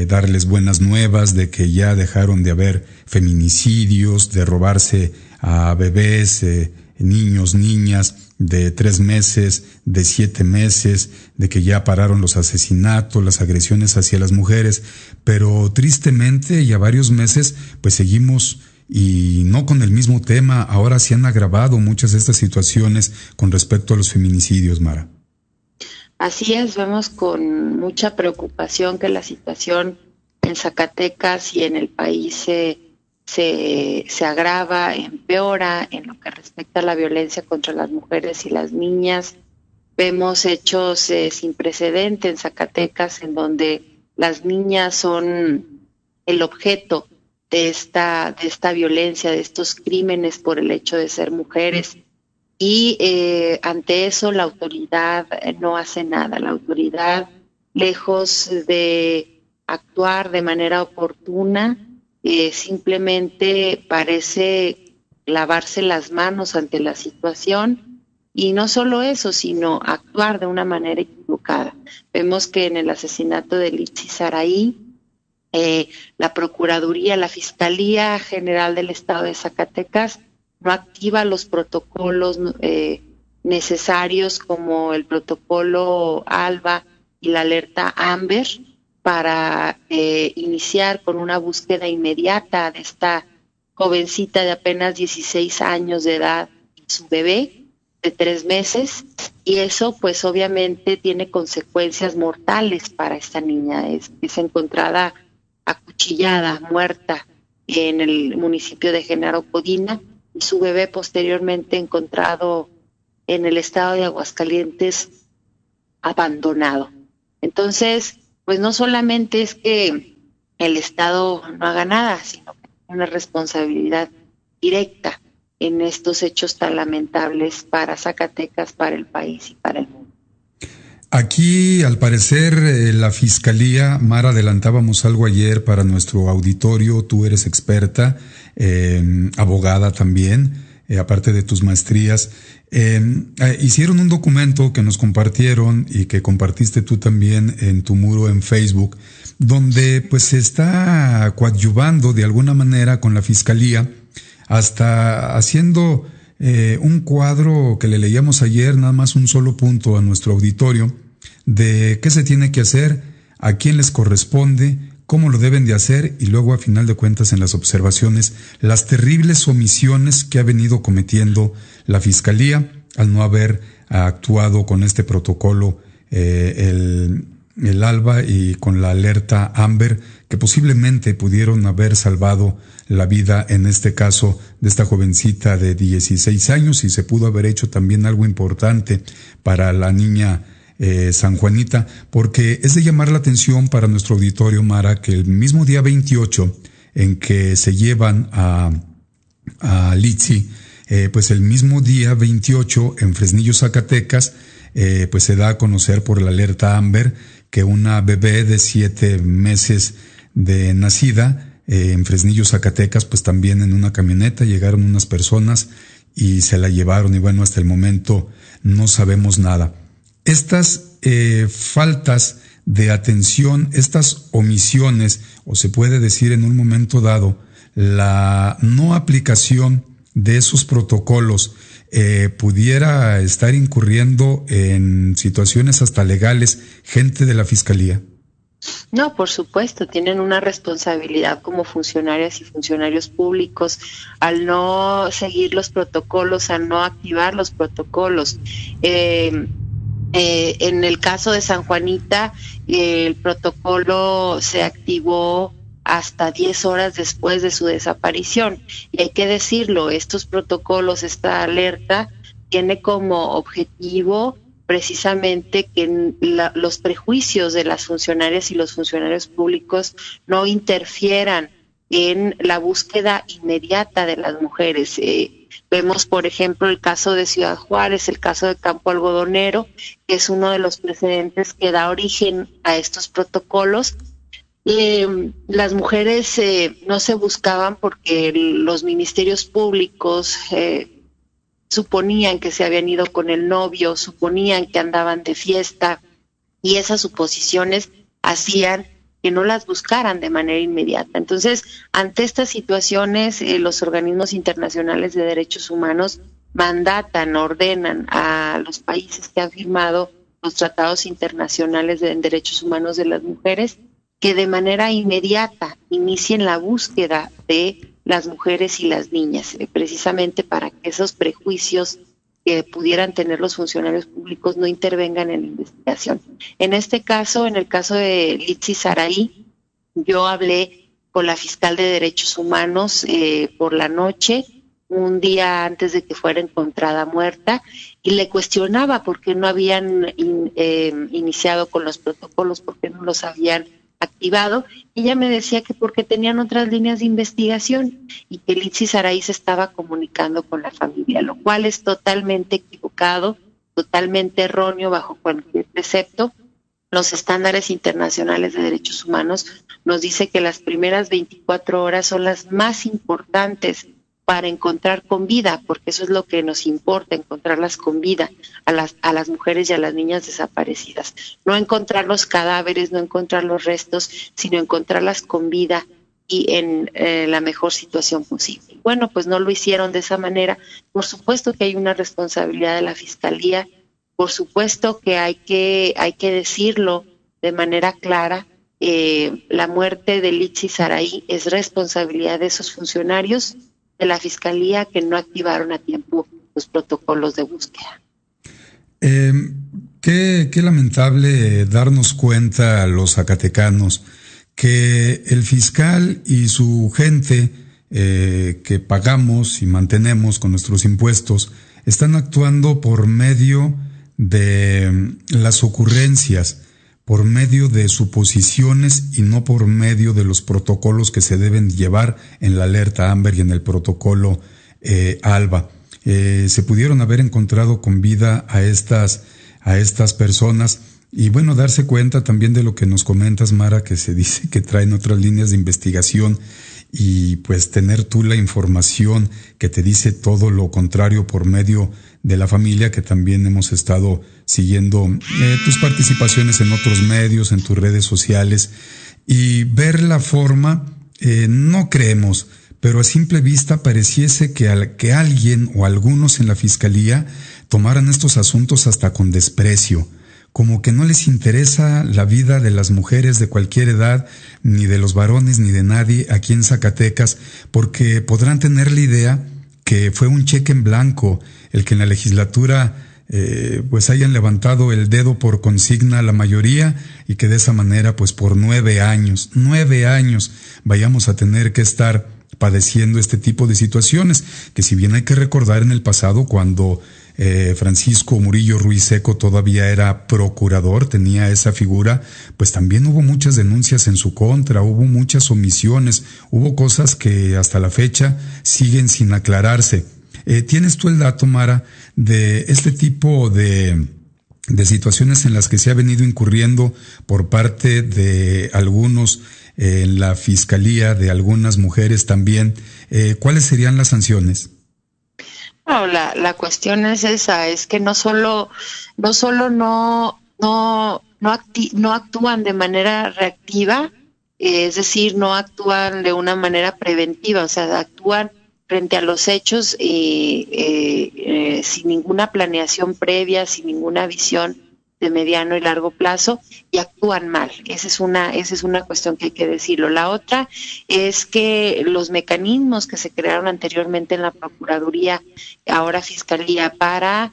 darles buenas nuevas, de que ya dejaron de haber feminicidios, de robarse a bebés, niños, niñas de 3 meses, de 7 meses, de que ya pararon los asesinatos, las agresiones hacia las mujeres, pero tristemente ya varios meses pues seguimos, y no con el mismo tema. Ahora se han agravado muchas de estas situaciones con respecto a los feminicidios, Mara. Así es, vemos con mucha preocupación que la situación en Zacatecas y en el país se agrava, empeora en lo que respecta a la violencia contra las mujeres y las niñas. Vemos hechos sin precedente en Zacatecas, en donde las niñas son el objeto de esta violencia, de estos crímenes por el hecho de ser mujeres. Y ante eso la autoridad no hace nada. La autoridad, lejos de actuar de manera oportuna, simplemente parece lavarse las manos ante la situación, y no solo eso, sino actuar de una manera equivocada. Vemos que en el asesinato de Litsi Saraí, la Procuraduría, la Fiscalía General del Estado de Zacatecas no activa los protocolos necesarios, como el protocolo ALBA y la alerta AMBER, para iniciar con una búsqueda inmediata de esta jovencita de apenas 16 años de edad y su bebé de 3 meses, y eso pues obviamente tiene consecuencias mortales para esta niña. Es encontrada acuchillada, muerta, en el municipio de Genaro Codina, y su bebé posteriormente encontrado en el estado de Aguascalientes abandonado. Entonces, pues no solamente es que el Estado no haga nada, sino que tiene una responsabilidad directa en estos hechos tan lamentables para Zacatecas, para el país y para el mundo. Aquí, al parecer, la Fiscalía, Mara, adelantábamos algo ayer para nuestro auditorio, tú eres experta, abogada también, aparte de tus maestrías, hicieron un documento que nos compartieron y que compartiste tú también en tu muro en Facebook, donde pues se está coadyuvando de alguna manera con la Fiscalía, hasta haciendo un cuadro que le leíamos ayer, nada más un solo punto a nuestro auditorio, de qué se tiene que hacer, a quién les corresponde, cómo lo deben de hacer y luego a final de cuentas en las observaciones las terribles omisiones que ha venido cometiendo la Fiscalía al no haber actuado con este protocolo el ALBA y con la alerta Amber, que posiblemente pudieron haber salvado la vida en este caso de esta jovencita de 16 años y se pudo haber hecho también algo importante para la niña San Juanita, porque es de llamar la atención para nuestro auditorio, Mara, que el mismo día 28 en que se llevan a Litsi, pues el mismo día 28 en Fresnillo, Zacatecas, pues se da a conocer por la alerta Amber que una bebé de 7 meses de nacida en Fresnillo, Zacatecas, pues también en una camioneta llegaron unas personas y se la llevaron y bueno, hasta el momento no sabemos nada. Estas faltas de atención, estas omisiones, o se puede decir en un momento dado, la no aplicación de esos protocolos pudiera estar incurriendo en situaciones hasta legales gente de la Fiscalía. No, por supuesto, tienen una responsabilidad como funcionarias y funcionarios públicos al no seguir los protocolos, al no activar los protocolos. En el caso de San Juanita, el protocolo se activó hasta 10 horas después de su desaparición. Y hay que decirlo, estos protocolos, esta alerta, tiene como objetivo precisamente que los prejuicios de las funcionarias y los funcionarios públicos no interfieran en la búsqueda inmediata de las mujeres. Vemos, por ejemplo, el caso de Ciudad Juárez, el caso de Campo Algodonero, que es uno de los precedentes que da origen a estos protocolos. Las mujeres no se buscaban porque los ministerios públicos suponían que se habían ido con el novio, suponían que andaban de fiesta, y esas suposiciones hacían que no las buscaran de manera inmediata. Entonces, ante estas situaciones, los organismos internacionales de derechos humanos mandatan, ordenan a los países que han firmado los tratados internacionales de derechos humanos de las mujeres que de manera inmediata inicien la búsqueda de las mujeres y las niñas, precisamente para que esos prejuicios que pudieran tener los funcionarios públicos no intervengan en la investigación. En este caso, en el caso de Litsi Saraí, yo hablé con la fiscal de Derechos Humanos por la noche, un día antes de que fuera encontrada muerta, y le cuestionaba por qué no habían iniciado con los protocolos, por qué no los habían activado. Ella me decía que porque tenían otras líneas de investigación y que Litsi Saraí se estaba comunicando con la familia, lo cual es totalmente equivocado, totalmente erróneo bajo cualquier precepto. Los estándares internacionales de derechos humanos nos dice que las primeras 24 horas son las más importantes para encontrar con vida, porque eso es lo que nos importa, encontrarlas con vida a las mujeres y a las niñas desaparecidas. No encontrar los cadáveres, no encontrar los restos, sino encontrarlas con vida y en la mejor situación posible. Bueno, pues no lo hicieron de esa manera. Por supuesto que hay una responsabilidad de la Fiscalía, por supuesto que hay que decirlo de manera clara. La muerte de Litsi Saraí es responsabilidad de esos funcionarios de la Fiscalía que no activaron a tiempo los protocolos de búsqueda. Qué lamentable darnos cuenta los zacatecanos que el fiscal y su gente que pagamos y mantenemos con nuestros impuestos están actuando por medio de las ocurrencias, por medio de suposiciones y no por medio de los protocolos que se deben llevar en la alerta Amber y en el protocolo ALBA. Se pudieron haber encontrado con vida a estas personas Y bueno, darse cuenta también de lo que nos comentas, Mara, que se dice que traen otras líneas de investigación, y pues tener tú la información que te dice todo lo contrario por medio de la familia, que también hemos estado siguiendo tus participaciones en otros medios, en tus redes sociales, y ver la forma, no creemos, pero a simple vista pareciese que alguien o algunos en la fiscalía tomaran estos asuntos hasta con desprecio, como que no les interesa la vida de las mujeres de cualquier edad, ni de los varones, ni de nadie aquí en Zacatecas, porque podrán tener la idea que fue un cheque en blanco el que en la legislatura pues hayan levantado el dedo por consigna a la mayoría, y que de esa manera pues por 9 años vayamos a tener que estar padeciendo este tipo de situaciones, que si bien hay que recordar en el pasado, cuando Francisco Murillo Ruiz Seco todavía era procurador, tenía esa figura, pues también hubo muchas denuncias en su contra, hubo muchas omisiones, hubo cosas que hasta la fecha siguen sin aclararse. ¿Tienes tú el dato, Mara, de este tipo de situaciones en las que se ha venido incurriendo por parte de algunos en la fiscalía, de algunas mujeres también? ¿Cuáles serían las sanciones? No, la cuestión es esa, es que no solo no actúan de manera reactiva, es decir, no actúan de una manera preventiva, o sea, actúan frente a los hechos sin ninguna planeación previa, sin ninguna visión de mediano y largo plazo, y actúan mal. Esa es una cuestión que hay que decirlo. La otra es que los mecanismos que se crearon anteriormente en la Procuraduría, ahora Fiscalía, para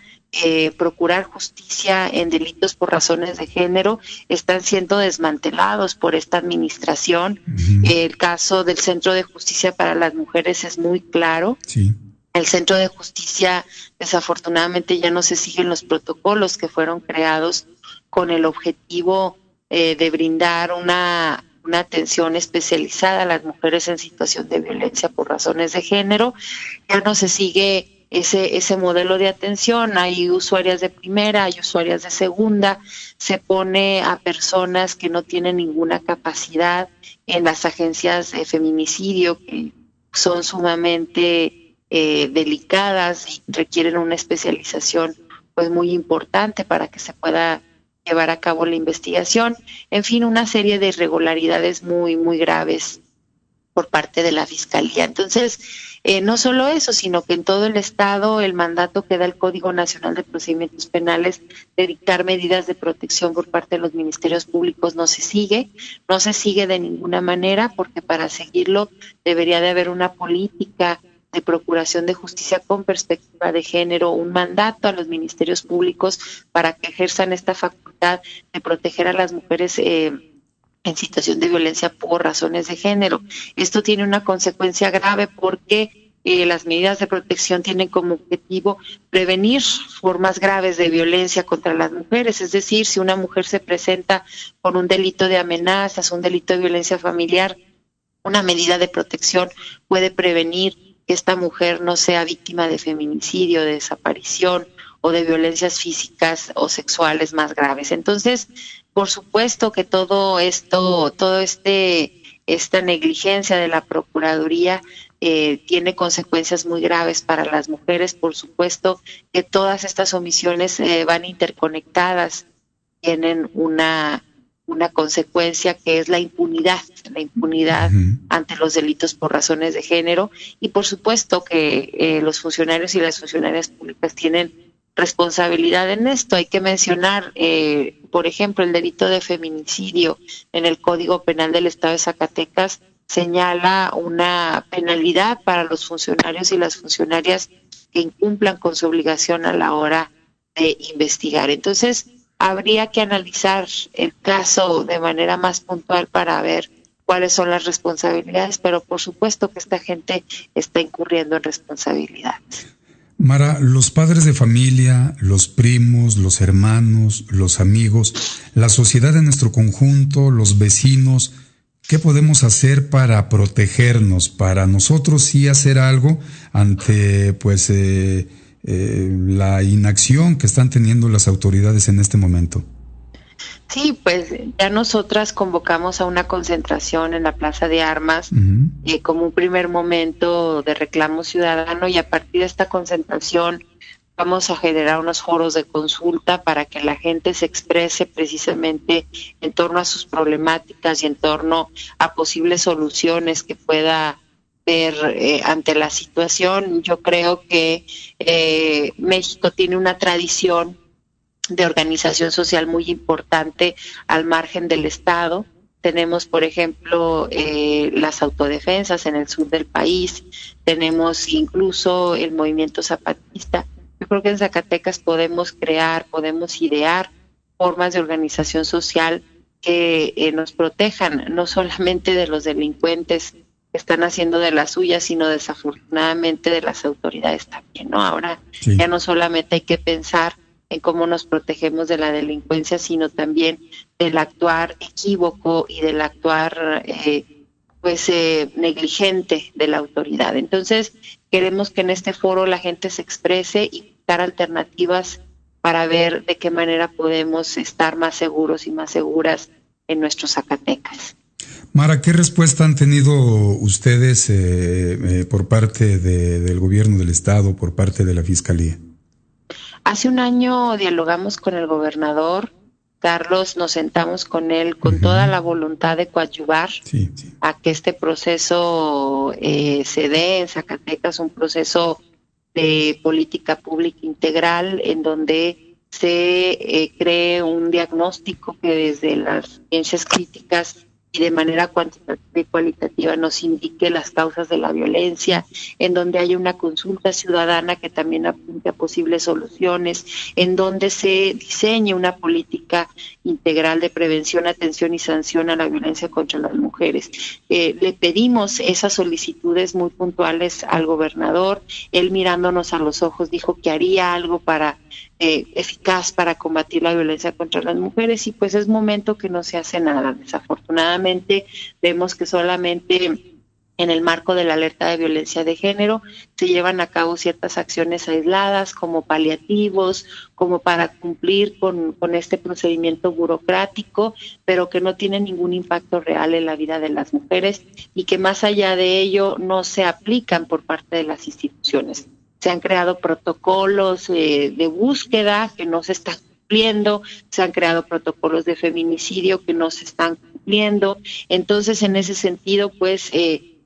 procurar justicia en delitos por razones de género, están siendo desmantelados por esta administración. El caso del Centro de Justicia para las Mujeres es muy claro. Sí. El Centro de Justicia, desafortunadamente, ya no se siguen los protocolos que fueron creados con el objetivo de brindar una atención especializada a las mujeres en situación de violencia por razones de género. Ya no se sigue ese modelo de atención. Hay usuarias de primera, hay usuarias de segunda. Se pone a personas que no tienen ninguna capacidad en las agencias de feminicidio, que son sumamente delicadas y requieren una especialización pues muy importante para que se pueda llevar a cabo la investigación. En fin, una serie de irregularidades muy, muy graves por parte de la Fiscalía. Entonces, no solo eso, sino que en todo el Estado el mandato que da el Código Nacional de Procedimientos Penales de dictar medidas de protección por parte de los ministerios públicos no se sigue de ninguna manera, porque para seguirlo debería de haber una política de procuración de justicia con perspectiva de género, un mandato a los ministerios públicos para que ejerzan esta facultad de proteger a las mujeres en situación de violencia por razones de género. Esto tiene una consecuencia grave porque las medidas de protección tienen como objetivo prevenir formas graves de violencia contra las mujeres. Es decir, si una mujer se presenta con un delito de amenazas, un delito de violencia familiar, una medida de protección puede prevenir que esta mujer no sea víctima de feminicidio, de desaparición o de violencias físicas o sexuales más graves. Entonces, por supuesto que esta negligencia de la Procuraduría tiene consecuencias muy graves para las mujeres. Por supuesto que todas estas omisiones van interconectadas, tienen una consecuencia que es la impunidad ante los delitos por razones de género, y por supuesto que los funcionarios y las funcionarias públicas tienen responsabilidad en esto. Hay que mencionar, por ejemplo, el delito de feminicidio en el Código Penal del Estado de Zacatecas señala una penalidad para los funcionarios y las funcionarias que incumplan con su obligación a la hora de investigar. Entonces, habría que analizar el caso de manera más puntual para ver cuáles son las responsabilidades, pero por supuesto que esta gente está incurriendo en responsabilidades. Mara, los padres de familia, los primos, los hermanos, los amigos, la sociedad en nuestro conjunto, los vecinos, ¿qué podemos hacer para protegernos, para nosotros sí hacer algo ante la inacción que están teniendo las autoridades en este momento? Sí, pues ya nosotras convocamos a una concentración en la Plaza de Armas como un primer momento de reclamo ciudadano, y a partir de esta concentración vamos a generar unos foros de consulta para que la gente se exprese precisamente en torno a sus problemáticas y en torno a posibles soluciones que pueda ver ante la situación. Yo creo que México tiene una tradición de organización social muy importante al margen del Estado. Tenemos, por ejemplo, las autodefensas en el sur del país, tenemos incluso el movimiento zapatista. Yo creo que en Zacatecas podemos idear formas de organización social que nos protejan, no solamente de los delincuentes que están haciendo de las suyas, sino desafortunadamente de las autoridades también, ¿no? Ahora ya no solamente hay que pensar en cómo nos protegemos de la delincuencia, sino también del actuar equívoco y del actuar negligente de la autoridad. Entonces, queremos que en este foro la gente se exprese y buscar alternativas para ver de qué manera podemos estar más seguros y más seguras en nuestros Zacatecas. Mara, ¿qué respuesta han tenido ustedes por parte del gobierno del Estado, por parte de la Fiscalía? Hace un año dialogamos con el gobernador, Carlos, nos sentamos con él con toda la voluntad de coadyuvar a que este proceso se dé en Zacatecas, un proceso de política pública integral en donde se cree un diagnóstico que desde las ciencias críticas y de manera cuantitativa y cualitativa nos indique las causas de la violencia, en donde haya una consulta ciudadana que también apunte a posibles soluciones, en donde se diseñe una política integral de prevención, atención y sanción a la violencia contra las mujeres. Le pedimos esas solicitudes muy puntuales al gobernador. Él, mirándonos a los ojos, dijo que haría algo eficaz para combatir la violencia contra las mujeres, y pues es momento que no se hace nada. Desafortunadamente vemos que solamente en el marco de la alerta de violencia de género se llevan a cabo ciertas acciones aisladas como paliativos, como para cumplir con este procedimiento burocrático, pero que no tiene ningún impacto real en la vida de las mujeres, y que más allá de ello no se aplican por parte de las instituciones. Se han creado protocolos de búsqueda que no se están cumpliendo, se han creado protocolos de feminicidio que no se están cumpliendo. Entonces, en ese sentido, pues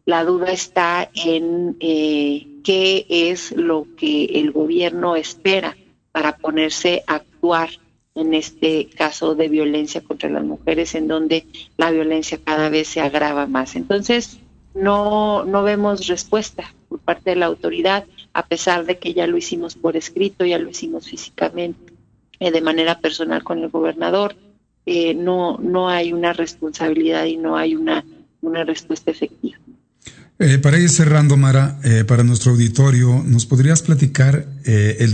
la duda está en qué es lo que el gobierno espera para ponerse a actuar en este caso de violencia contra las mujeres, en donde la violencia cada vez se agrava más. Entonces, no vemos respuesta por parte de la autoridad, a pesar de que ya lo hicimos por escrito, ya lo hicimos físicamente, de manera personal con el gobernador. No hay una responsabilidad y no hay una respuesta efectiva. Para ir cerrando, Mara, para nuestro auditorio, ¿nos podrías platicar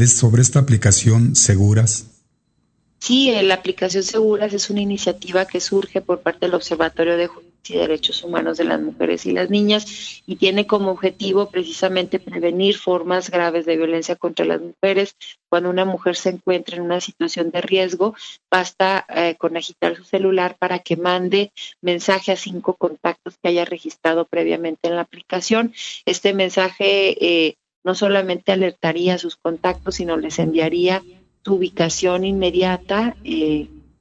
sobre esta aplicación Seguras? Sí, la aplicación Seguras es una iniciativa que surge por parte del Observatorio de Justicia y Derechos Humanos de las Mujeres y las Niñas, y tiene como objetivo precisamente prevenir formas graves de violencia contra las mujeres. Cuando una mujer se encuentra en una situación de riesgo, basta con agitar su celular para que mande mensaje a 5 contactos que haya registrado previamente en la aplicación. Este mensaje no solamente alertaría a sus contactos, sino les enviaría su ubicación inmediata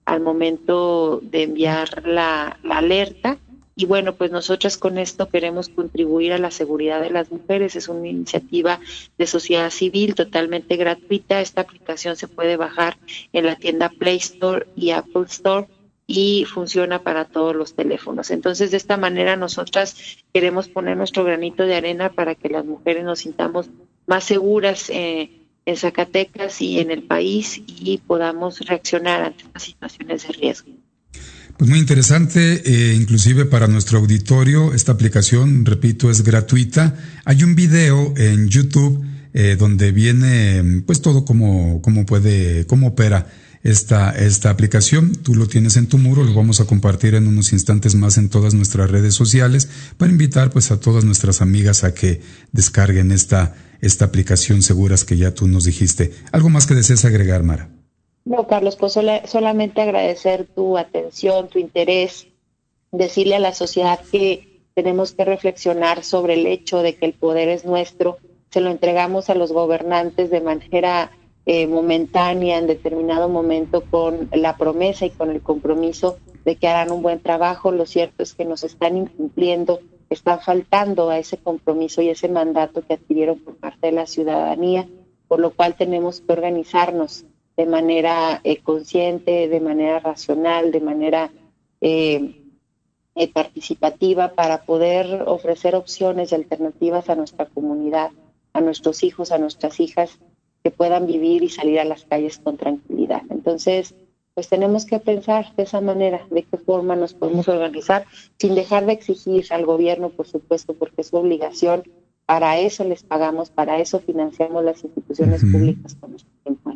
al momento de enviar la alerta. Y bueno, pues nosotras con esto queremos contribuir a la seguridad de las mujeres. Es una iniciativa de sociedad civil totalmente gratuita. Esta aplicación se puede bajar en la tienda Play Store y Apple Store y funciona para todos los teléfonos. Entonces, de esta manera nosotras queremos poner nuestro granito de arena para que las mujeres nos sintamos más seguras en Zacatecas y en el país, y podamos reaccionar ante estas situaciones de riesgo. Pues muy interesante, inclusive para nuestro auditorio. Esta aplicación, repito, es gratuita. Hay un video en YouTube donde viene pues todo cómo opera esta aplicación. Tú lo tienes en tu muro, lo vamos a compartir en unos instantes más en todas nuestras redes sociales para invitar pues a todas nuestras amigas a que descarguen esta aplicación Seguras que ya tú nos dijiste. ¿Algo más que desees agregar, Mara? No, Carlos, pues solamente agradecer tu atención, tu interés, decirle a la sociedad que tenemos que reflexionar sobre el hecho de que el poder es nuestro, se lo entregamos a los gobernantes de manera momentánea, en determinado momento, con la promesa y con el compromiso de que harán un buen trabajo. Lo cierto es que nos están incumpliendo, están faltando a ese compromiso y ese mandato que adquirieron por parte de la ciudadanía, por lo cual tenemos que organizarnos de manera consciente, de manera racional, de manera participativa para poder ofrecer opciones y alternativas a nuestra comunidad, a nuestros hijos, a nuestras hijas, que puedan vivir y salir a las calles con tranquilidad. Entonces, pues tenemos que pensar de esa manera, de qué forma nos podemos organizar, sin dejar de exigir al gobierno, por supuesto, porque es su obligación. Para eso les pagamos, para eso financiamos las instituciones públicas con nuestro tiempo.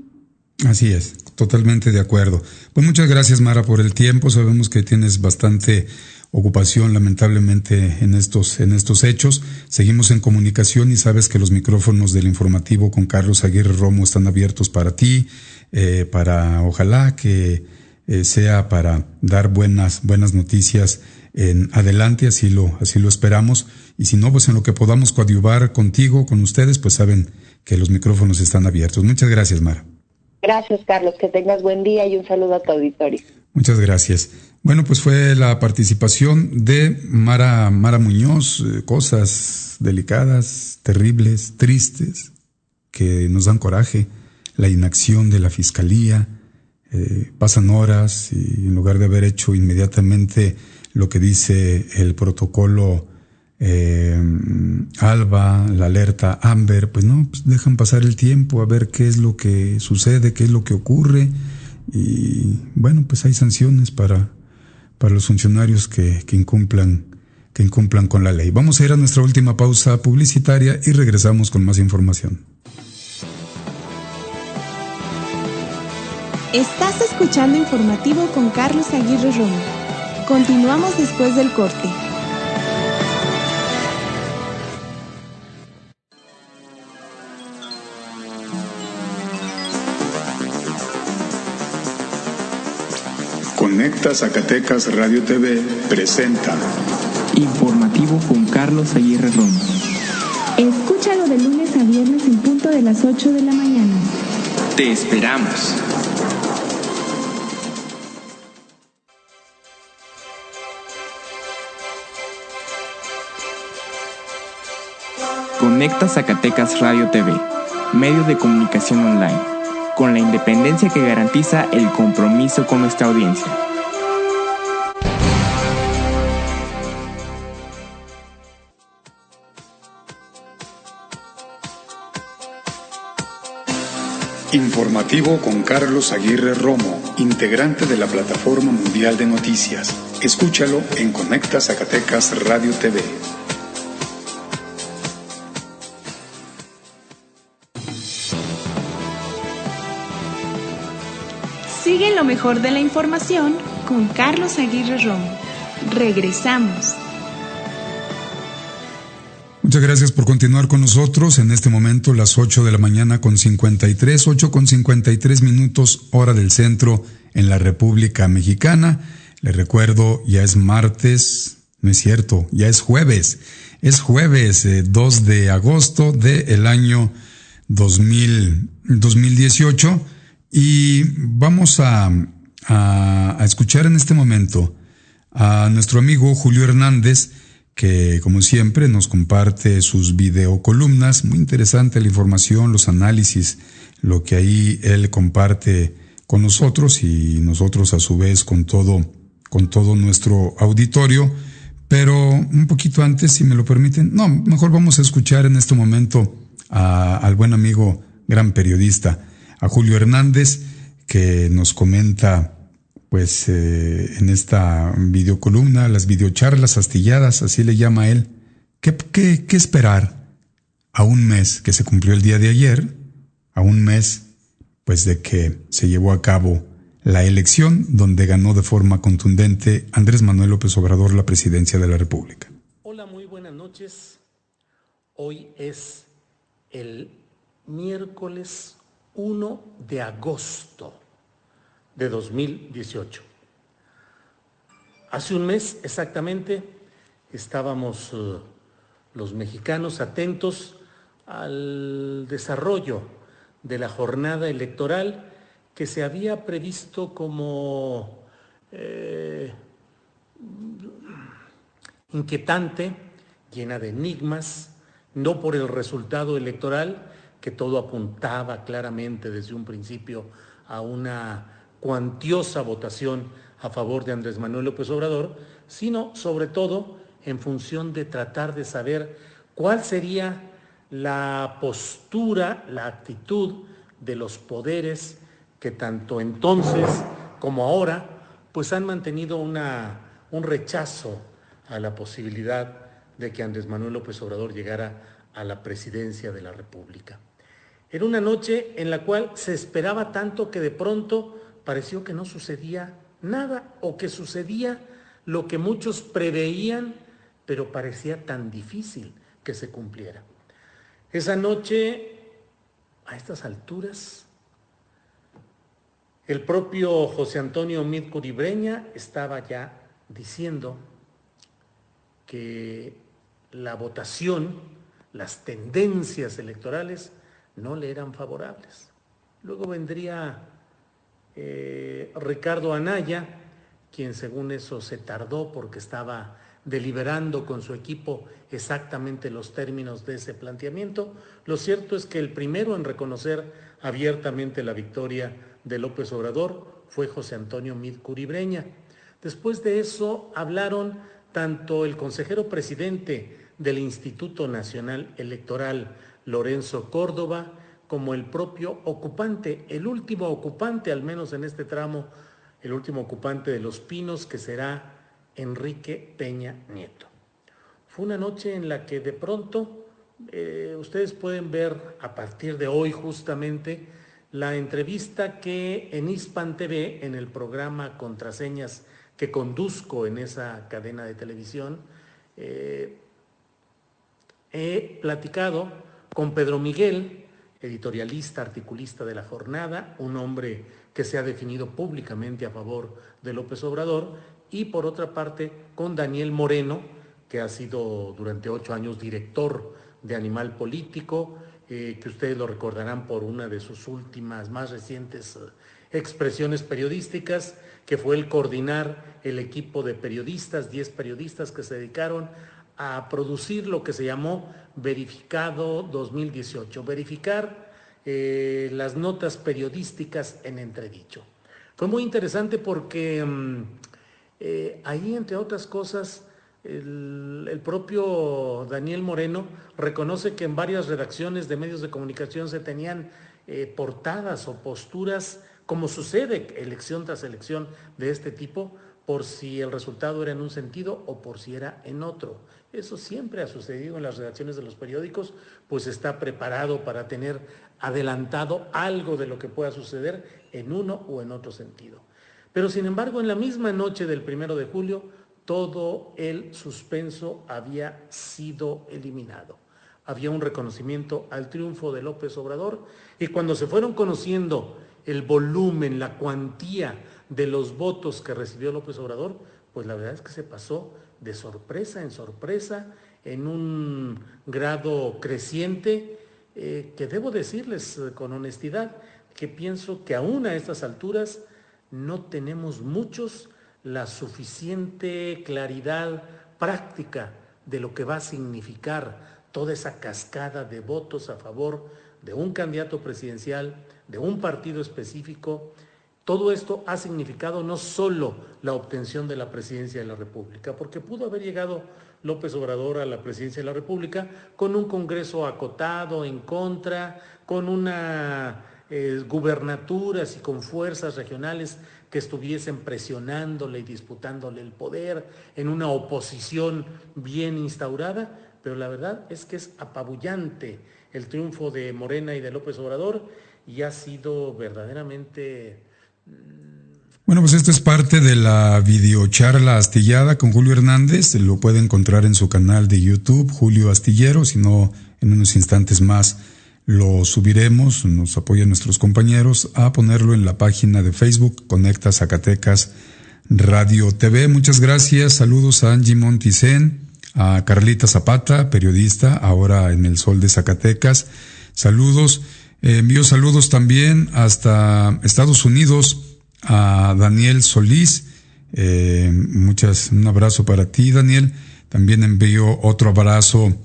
Así es, totalmente de acuerdo. Pues muchas gracias, Mara, por el tiempo. Sabemos que tienes bastante ocupación, lamentablemente, en estos hechos. Seguimos en comunicación y sabes que los micrófonos del informativo con Carlos Aguirre Romo están abiertos para ti, para ojalá que sea para dar buenas noticias en adelante, así lo esperamos. Y si no, pues en lo que podamos coadyuvar contigo, con ustedes, pues saben que los micrófonos están abiertos. Muchas gracias, Mara. Gracias, Carlos. Que tengas buen día y un saludo a tu auditorio. Muchas gracias. Bueno, pues fue la participación de Mara Muñoz, cosas delicadas, terribles, tristes, que nos dan coraje. La inacción de la Fiscalía, pasan horas y en lugar de haber hecho inmediatamente lo que dice el protocolo ALBA, la alerta AMBER, pues no, pues dejan pasar el tiempo a ver qué es lo que sucede, qué es lo que ocurre, y bueno, pues hay sanciones para los funcionarios que incumplan con la ley. Vamos a ir a nuestra última pausa publicitaria y regresamos con más información. Estás escuchando Informativo con Carlos Aguirre Romo. Continuamos después del corte. Conecta Zacatecas Radio TV presenta Informativo con Carlos Aguirre Romo. Escúchalo de lunes a viernes en punto de las 8 de la mañana. Te esperamos. Conecta Zacatecas Radio TV, medio de comunicación online, con la independencia que garantiza el compromiso con nuestra audiencia. Informativo con Carlos Aguirre Romo, integrante de la Plataforma Mundial de Noticias. Escúchalo en Conecta Zacatecas Radio TV. Sigue lo mejor de la información con Carlos Aguirre Romo. Regresamos. Muchas gracias por continuar con nosotros. En este momento, las 8 de la mañana con 53, 8 con 53 minutos, hora del centro en la República Mexicana. Les recuerdo, ya es martes, no es cierto, ya es jueves. Es jueves 2 de agosto del año 2018. Y vamos a escuchar en este momento a nuestro amigo Julio Hernández, que como siempre nos comparte sus videocolumnas. Muy interesante la información, los análisis, lo que ahí él comparte con nosotros y nosotros a su vez con todo nuestro auditorio. Pero un poquito antes, si me lo permiten, mejor vamos a escuchar en este momento al buen amigo, gran periodista, a Julio Hernández, que nos comenta pues en esta videocolumna, las videocharlas astilladas, así le llama él. ¿Qué esperar a un mes que se cumplió el día de ayer, a un mes pues de que se llevó a cabo la elección donde ganó de forma contundente Andrés Manuel López Obrador la presidencia de la República? Hola, muy buenas noches. Hoy es el miércoles 1 de agosto de 2018. Hace un mes exactamente estábamos los mexicanos atentos al desarrollo de la jornada electoral que se había previsto como inquietante, llena de enigmas, no por el resultado electoral, que todo apuntaba claramente desde un principio a una cuantiosa votación a favor de Andrés Manuel López Obrador, sino sobre todo en función de tratar de saber cuál sería la postura, la actitud de los poderes que tanto entonces como ahora pues han mantenido un rechazo a la posibilidad de que Andrés Manuel López Obrador llegara a la presidencia de la República. Era una noche en la cual se esperaba tanto que de pronto pareció que no sucedía nada o que sucedía lo que muchos preveían, pero parecía tan difícil que se cumpliera. Esa noche, a estas alturas, el propio José Antonio Meade Curibreña estaba ya diciendo que la votación, las tendencias electorales no le eran favorables. Luego vendría Ricardo Anaya, quien según eso se tardó porque estaba deliberando con su equipo exactamente los términos de ese planteamiento. Lo cierto es que el primero en reconocer abiertamente la victoria de López Obrador fue José Antonio Meade Curibreña. Después de eso hablaron tanto el consejero presidente del Instituto Nacional Electoral, Lorenzo Córdoba, como el propio ocupante, el último ocupante, al menos en este tramo, el último ocupante de Los Pinos, que será Enrique Peña Nieto. Fue una noche en la que de pronto ustedes pueden ver a partir de hoy justamente la entrevista que en Hispan TV, en el programa Contraseñas que conduzco en esa cadena de televisión, he platicado con Pedro Miguel, editorialista, articulista de La Jornada, un hombre que se ha definido públicamente a favor de López Obrador, y por otra parte con Daniel Moreno, que ha sido durante 8 años director de Animal Político, que ustedes lo recordarán por una de sus últimas, más recientes expresiones periodísticas, que fue el coordinar el equipo de periodistas, 10 periodistas que se dedicaron a producir lo que se llamó Verificado 2018, verificar las notas periodísticas en entredicho. Fue muy interesante porque ahí, entre otras cosas, el propio Daniel Moreno reconoce que en varias redacciones de medios de comunicación se tenían portadas o posturas, como sucede elección tras elección de este tipo, por si el resultado era en un sentido o por si era en otro. Eso siempre ha sucedido en las redacciones de los periódicos, pues está preparado para tener adelantado algo de lo que pueda suceder en uno o en otro sentido. Pero sin embargo, en la misma noche del 1 de julio, todo el suspenso había sido eliminado. Había un reconocimiento al triunfo de López Obrador, y cuando se fueron conociendo el volumen, la cuantía de los votos que recibió López Obrador, pues la verdad es que se pasó de sorpresa en sorpresa, en un grado creciente, que debo decirles con honestidad que pienso que aún a estas alturas no tenemos muchos la suficiente claridad práctica de lo que va a significar toda esa cascada de votos a favor de un candidato presidencial, de un partido específico. Todo esto ha significado no solo la obtención de la presidencia de la República, porque pudo haber llegado López Obrador a la presidencia de la República con un Congreso acotado en contra, con una gubernaturas y con fuerzas regionales que estuviesen presionándole y disputándole el poder, en una oposición bien instaurada, pero la verdad es que es apabullante el triunfo de Morena y de López Obrador, y ha sido verdaderamente... Bueno, pues esto es parte de la videocharla astillada con Julio Hernández. Lo puede encontrar en su canal de YouTube, Julio Astillero. Si no, en unos instantes más lo subiremos, nos apoyan nuestros compañeros a ponerlo en la página de Facebook Conecta Zacatecas Radio TV. Muchas gracias, saludos a Angie Monticén, a Carlita Zapata, periodista, ahora en El Sol de Zacatecas. Saludos, envío saludos también hasta Estados Unidos a Daniel Solís. Un abrazo para ti, Daniel. También envío otro abrazo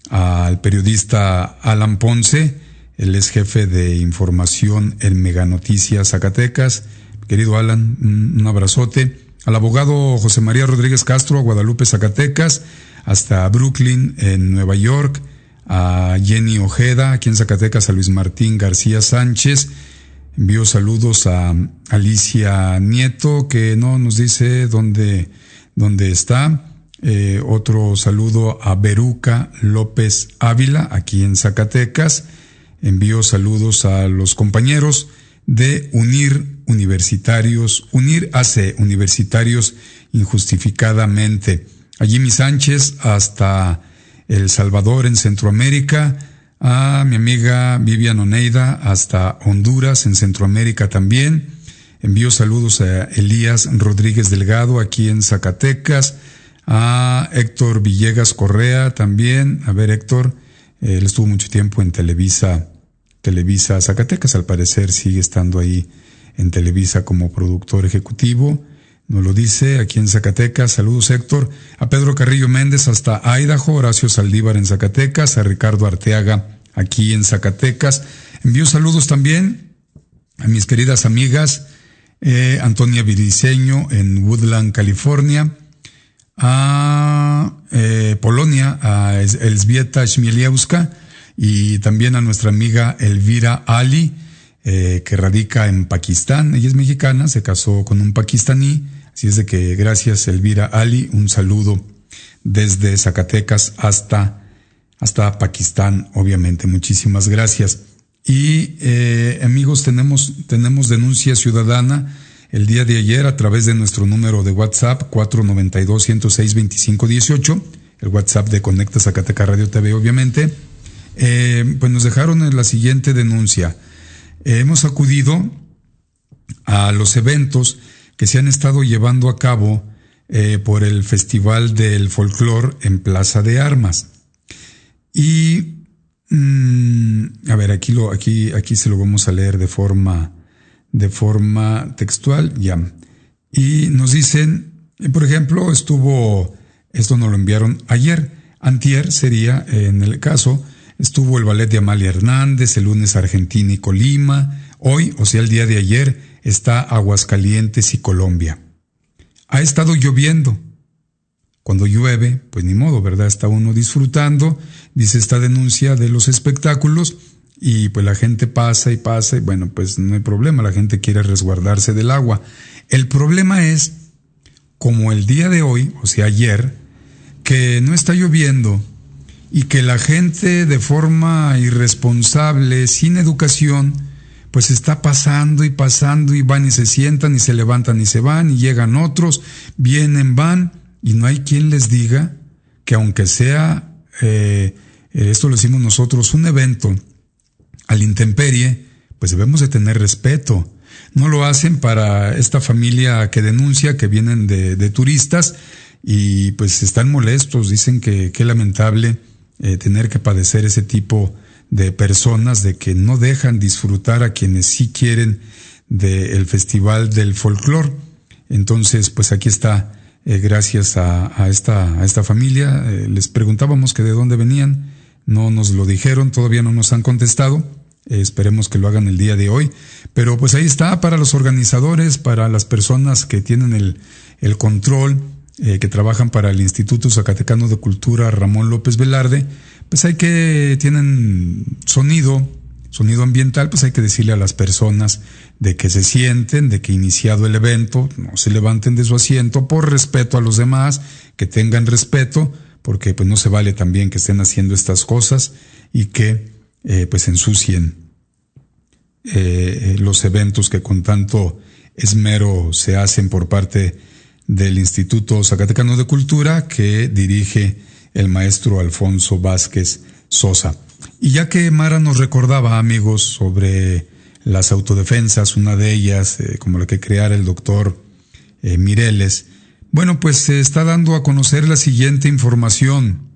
al periodista Alan Ponce, él es jefe de información en Mega Noticias Zacatecas. Querido Alan, un abrazote. Al abogado José María Rodríguez Castro, a Guadalupe, Zacatecas, hasta Brooklyn, en Nueva York, a Jenny Ojeda, aquí en Zacatecas, a Luis Martín García Sánchez. Envío saludos a Alicia Nieto, que no nos dice dónde está. Otro saludo a Beruca López Ávila, aquí en Zacatecas. Envío saludos a los compañeros de Unir AC Universitarios Injustificadamente. A Jimmy Sánchez hasta El Salvador en Centroamérica. A mi amiga Vivian Oneida hasta Honduras en Centroamérica también. Envío saludos a Elías Rodríguez Delgado aquí en Zacatecas. A Héctor Villegas Correa también. A ver, Héctor, él estuvo mucho tiempo en Televisa Zacatecas, al parecer sigue estando ahí en Televisa como productor ejecutivo. Nos lo dice aquí en Zacatecas. Saludos, Héctor. A Pedro Carrillo Méndez hasta Idaho, Horacio Saldívar en Zacatecas, a Ricardo Arteaga aquí en Zacatecas. Envío saludos también a mis queridas amigas Antonia Viriceño en Woodland, California, a Polonia, a Elzbieta Śmieliewska, y también a nuestra amiga Elvira Ali, que radica en Pakistán. Ella es mexicana, se casó con un pakistaní, así es de que gracias, Elvira Ali, un saludo desde Zacatecas hasta Pakistán, obviamente. Muchísimas gracias. Y amigos, tenemos denuncia ciudadana el día de ayer a través de nuestro número de WhatsApp 492-106-2518, el WhatsApp de Conecta Zacatecas Radio TV, obviamente. Pues nos dejaron la siguiente denuncia. Hemos acudido a los eventos que se han estado llevando a cabo por el Festival del Folclor en Plaza de Armas. Y a ver, aquí se lo vamos a leer de forma textual, ya. Y nos dicen, por ejemplo, esto nos lo enviaron antier sería, en el caso, estuvo el ballet de Amalia Hernández, el lunes Argentina y Colima, hoy, o sea, el día de ayer, está Aguascalientes y Colombia. Ha estado lloviendo. Cuando llueve, pues ni modo, ¿verdad? Está uno disfrutando, dice esta denuncia de los espectáculos, y pues la gente pasa, y bueno, pues no hay problema, la gente quiere resguardarse del agua. El problema es, como el día de hoy, o sea, ayer, que no está lloviendo, y que la gente de forma irresponsable, sin educación, pues está pasando, y van y se sientan, y se levantan y se van, y llegan otros, vienen, van, y no hay quien les diga que aunque sea, esto lo decimos nosotros, un evento a la intemperie, pues debemos de tener respeto. No lo hacen para esta familia que denuncia, que vienen de turistas, y pues están molestos, dicen que qué lamentable tener que padecer ese tipo de personas, de que no dejan disfrutar a quienes sí quieren del Festival del Folclor. Entonces, pues aquí está. Gracias a esta familia, les preguntábamos que de dónde venían, no nos lo dijeron, todavía no nos han contestado, esperemos que lo hagan el día de hoy, pero pues ahí está, para los organizadores, para las personas que tienen el control, que trabajan para el Instituto Zacatecano de Cultura Ramón López Velarde, pues tienen sonido ambiental, pues hay que decirle a las personas de que se sienten, de que iniciado el evento, no se levanten de su asiento por respeto a los demás, que tengan respeto, porque pues no se vale también que estén haciendo estas cosas y que pues ensucien los eventos que con tanto esmero se hacen por parte del Instituto Zacatecano de Cultura que dirige el maestro Alfonso Vázquez Sosa. Y ya que Mara nos recordaba, amigos, sobre las autodefensas, una de ellas, como la que creara el doctor Mireles, bueno, pues se está dando a conocer la siguiente información.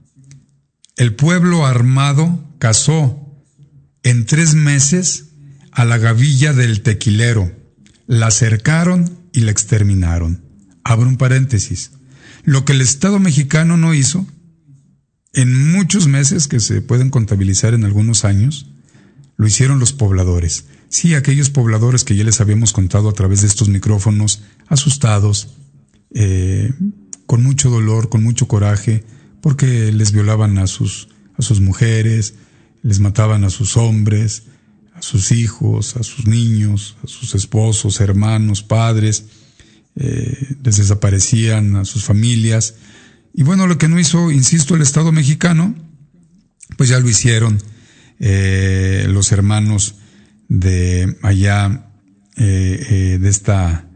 El pueblo armado cazó en 3 meses a la gavilla del tequilero. La cercaron y la exterminaron. Abro un paréntesis. Lo que el Estado mexicano no hizo, en muchos meses que se pueden contabilizar en algunos años, lo hicieron los pobladores. Sí, aquellos pobladores que ya les habíamos contado a través de estos micrófonos, asustados, con mucho dolor, con mucho coraje, porque les violaban a sus mujeres, les mataban a sus hombres, a sus hijos, a sus niños, a sus esposos, hermanos, padres, les desaparecían a sus familias. Y bueno, lo que no hizo, insisto, el Estado mexicano, pues ya lo hicieron los hermanos de allá, de esta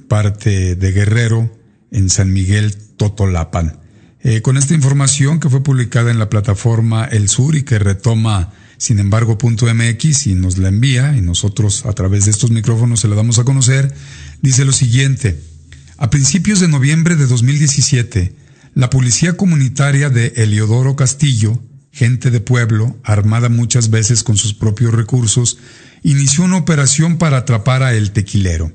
parte de Guerrero, en San Miguel Totolapan. Con esta información que fue publicada en la plataforma El Sur y que retoma sin embargo .mx y nos la envía, y nosotros a través de estos micrófonos se la damos a conocer, dice lo siguiente: a principios de noviembre de 2017, la policía comunitaria de Heliodoro Castillo, gente de pueblo, armada muchas veces con sus propios recursos, inició una operación para atrapar a El Tequilero,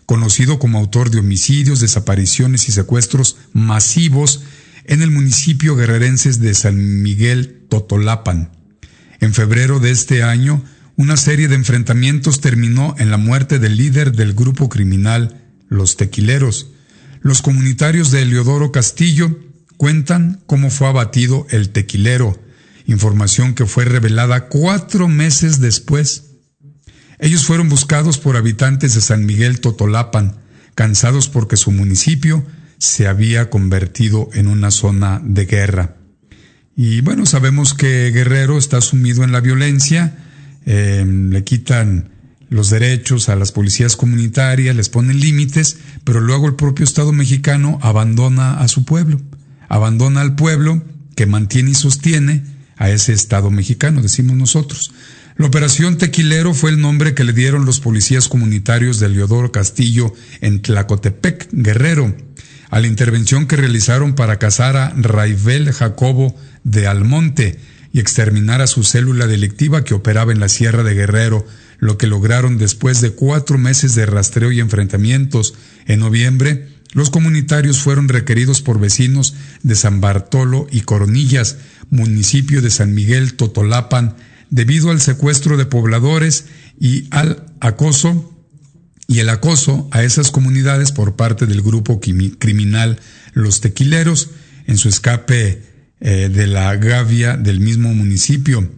conocido como autor de homicidios, desapariciones y secuestros masivos en el municipio guerrerense de San Miguel Totolapan. En febrero de este año, una serie de enfrentamientos terminó en la muerte del líder del grupo criminal Los Tequileros. Los comunitarios de Heliodoro Castillo cuentan cómo fue abatido El Tequilero, información que fue revelada 4 meses después. Ellos fueron buscados por habitantes de San Miguel Totolapan, cansados porque su municipio se había convertido en una zona de guerra. Y bueno, sabemos que Guerrero está sumido en la violencia, le quitan los derechos a las policías comunitarias, les ponen límites, pero luego el propio Estado mexicano abandona a su pueblo, abandona al pueblo que mantiene y sostiene a ese Estado mexicano, decimos nosotros. La Operación Tequilero fue el nombre que le dieron los policías comunitarios de Heliodoro Castillo en Tlacotepec, Guerrero, a la intervención que realizaron para cazar a Raibel Jacobo de Almonte y exterminar a su célula delictiva que operaba en la Sierra de Guerrero, lo que lograron después de 4 meses de rastreo y enfrentamientos. En noviembre, los comunitarios fueron requeridos por vecinos de San Bartolo y Coronillas, municipio de San Miguel Totolapan, debido al secuestro de pobladores y el acoso a esas comunidades por parte del grupo criminal Los Tequileros en su escape de la gavia del mismo municipio.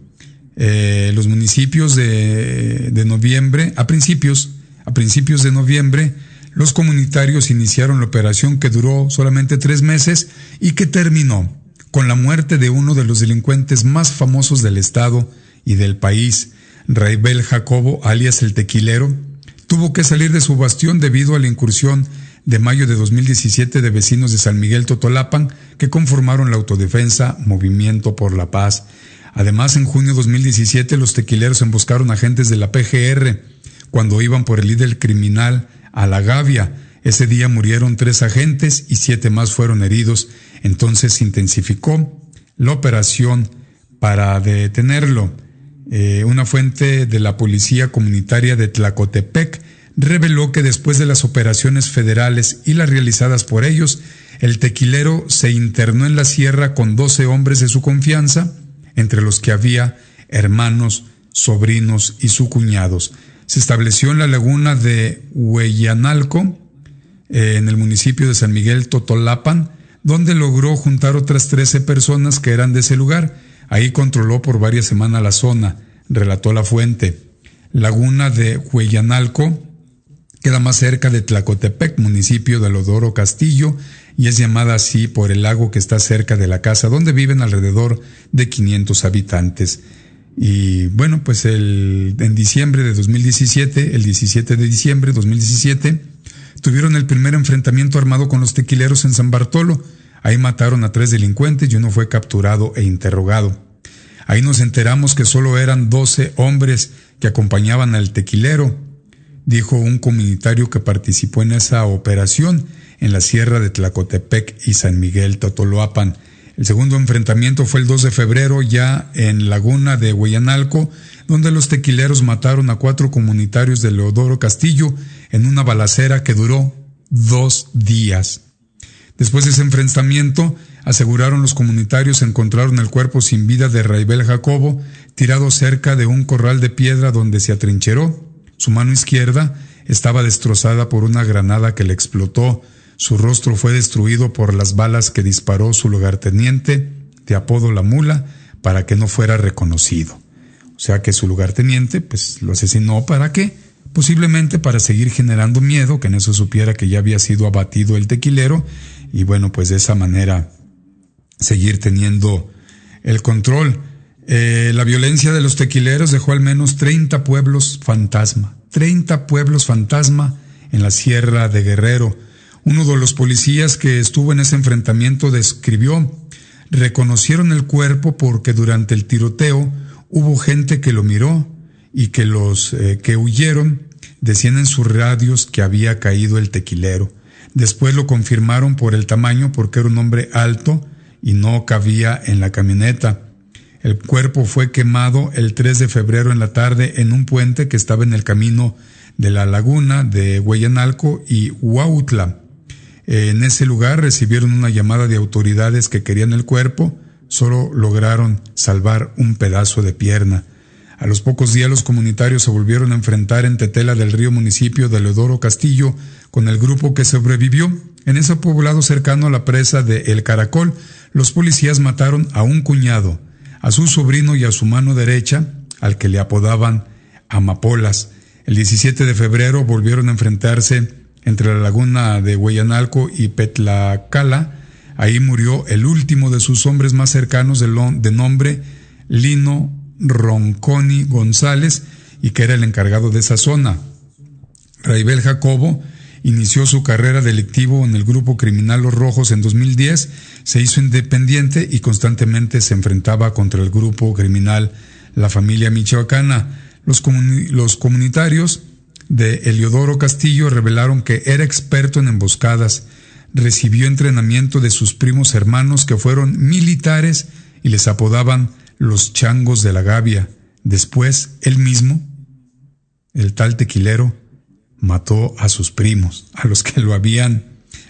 Los municipios de noviembre, a principios de noviembre, los comunitarios iniciaron la operación que duró solamente 3 meses y que terminó con la muerte de uno de los delincuentes más famosos del estado y del país. Raibel Jacobo, alias El Tequilero, tuvo que salir de su bastión debido a la incursión de mayo de 2017 de vecinos de San Miguel Totolapan que conformaron la autodefensa Movimiento por la Paz. Además, en junio de 2017 los tequileros emboscaron agentes de la PGR cuando iban por el líder criminal a la Gavia. Ese día murieron 3 agentes y 7 más fueron heridos. Entonces se intensificó la operación para detenerlo. Una fuente de la Policía Comunitaria de Tlacotepec reveló que después de las operaciones federales y las realizadas por ellos, El Tequilero se internó en la sierra con 12 hombres de su confianza, entre los que había hermanos, sobrinos y su cuñados. Se estableció en la laguna de Huellanalco, en el municipio de San Miguel Totolapan, donde logró juntar otras 13 personas que eran de ese lugar. Ahí controló por varias semanas la zona, relató la fuente. Laguna de Huellanalco queda más cerca de Tlacotepec, municipio de Heliodoro Castillo, y es llamada así por el lago que está cerca de la casa, donde viven alrededor de 500 habitantes. Y bueno, pues en diciembre de 2017, el 17 de diciembre de 2017, tuvieron el primer enfrentamiento armado con los tequileros en San Bartolo. Ahí mataron a 3 delincuentes y uno fue capturado e interrogado. Ahí nos enteramos que solo eran 12 hombres que acompañaban al tequilero, dijo un comunitario que participó en esa operación en la sierra de Tlacotepec y San Miguel Totoloapan. El segundo enfrentamiento fue el 2 de febrero ya en Laguna de Hueyanalco, donde los tequileros mataron a 4 comunitarios de Leodoro Castillo en una balacera que duró 2 días. Después de ese enfrentamiento, aseguraron los comunitarios, encontraron el cuerpo sin vida de Raibel Jacobo tirado cerca de un corral de piedra donde se atrincheró. Su mano izquierda estaba destrozada por una granada que le explotó. Su rostro fue destruido por las balas que disparó su lugarteniente, de apodo La Mula, para que no fuera reconocido. O sea que su lugarteniente pues lo asesinó ¿para qué? Posiblemente para seguir generando miedo, que no se supiera que ya había sido abatido el tequilero, y bueno, pues de esa manera seguir teniendo el control. La violencia de los tequileros dejó al menos 30 pueblos fantasma. 30 pueblos fantasma en la Sierra de Guerrero. Uno de los policías que estuvo en ese enfrentamiento describió: reconocieron el cuerpo porque durante el tiroteo hubo gente que lo miró y que los que huyeron decían en sus radios que había caído el tequilero. Después lo confirmaron por el tamaño, porque era un hombre alto y no cabía en la camioneta. El cuerpo fue quemado el 3 de febrero en la tarde en un puente que estaba en el camino de la laguna de Hueyanalco y Huautla. En ese lugar recibieron una llamada de autoridades que querían el cuerpo, solo lograron salvar un pedazo de pierna. A los pocos días los comunitarios se volvieron a enfrentar en Tetela del Río, municipio de Leodoro Castillo, con el grupo que sobrevivió. En ese poblado cercano a la presa de El Caracol, los policías mataron a un cuñado, a su sobrino y a su mano derecha, al que le apodaban Amapolas. El 17 de febrero volvieron a enfrentarse entre la laguna de Hueyanalco y Petlacala. Ahí murió el último de sus hombres más cercanos de nombre Lino Ronconi González, y que era el encargado de esa zona. Raibel Jacobo inició su carrera delictiva en el grupo criminal Los Rojos en 2010, se hizo independiente y constantemente se enfrentaba contra el grupo criminal La Familia Michoacana. Los comunitarios de Eliodoro Castillo revelaron que era experto en emboscadas, recibió entrenamiento de sus primos hermanos que fueron militares y les apodaban los changos de la Gavia. Después, él mismo, el tal tequilero, mató a sus primos, a los que lo habían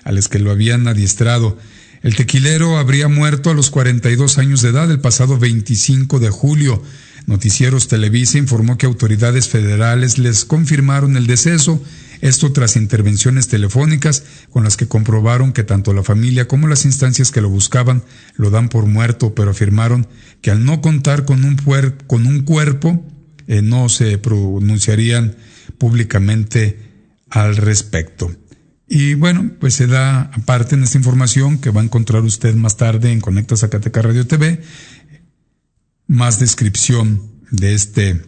adiestrado. El tequilero habría muerto a los 42 años de edad el pasado 25 de julio. Noticieros Televisa informó que autoridades federales les confirmaron el deceso, esto tras intervenciones telefónicas con las que comprobaron que tanto la familia como las instancias que lo buscaban lo dan por muerto, pero afirmaron que al no contar con un cuerpo, no se pronunciarían públicamente al respecto. Y bueno, pues se da aparte en esta información que va a encontrar usted más tarde en Conecta Zacatecas Radio TV, más descripción de este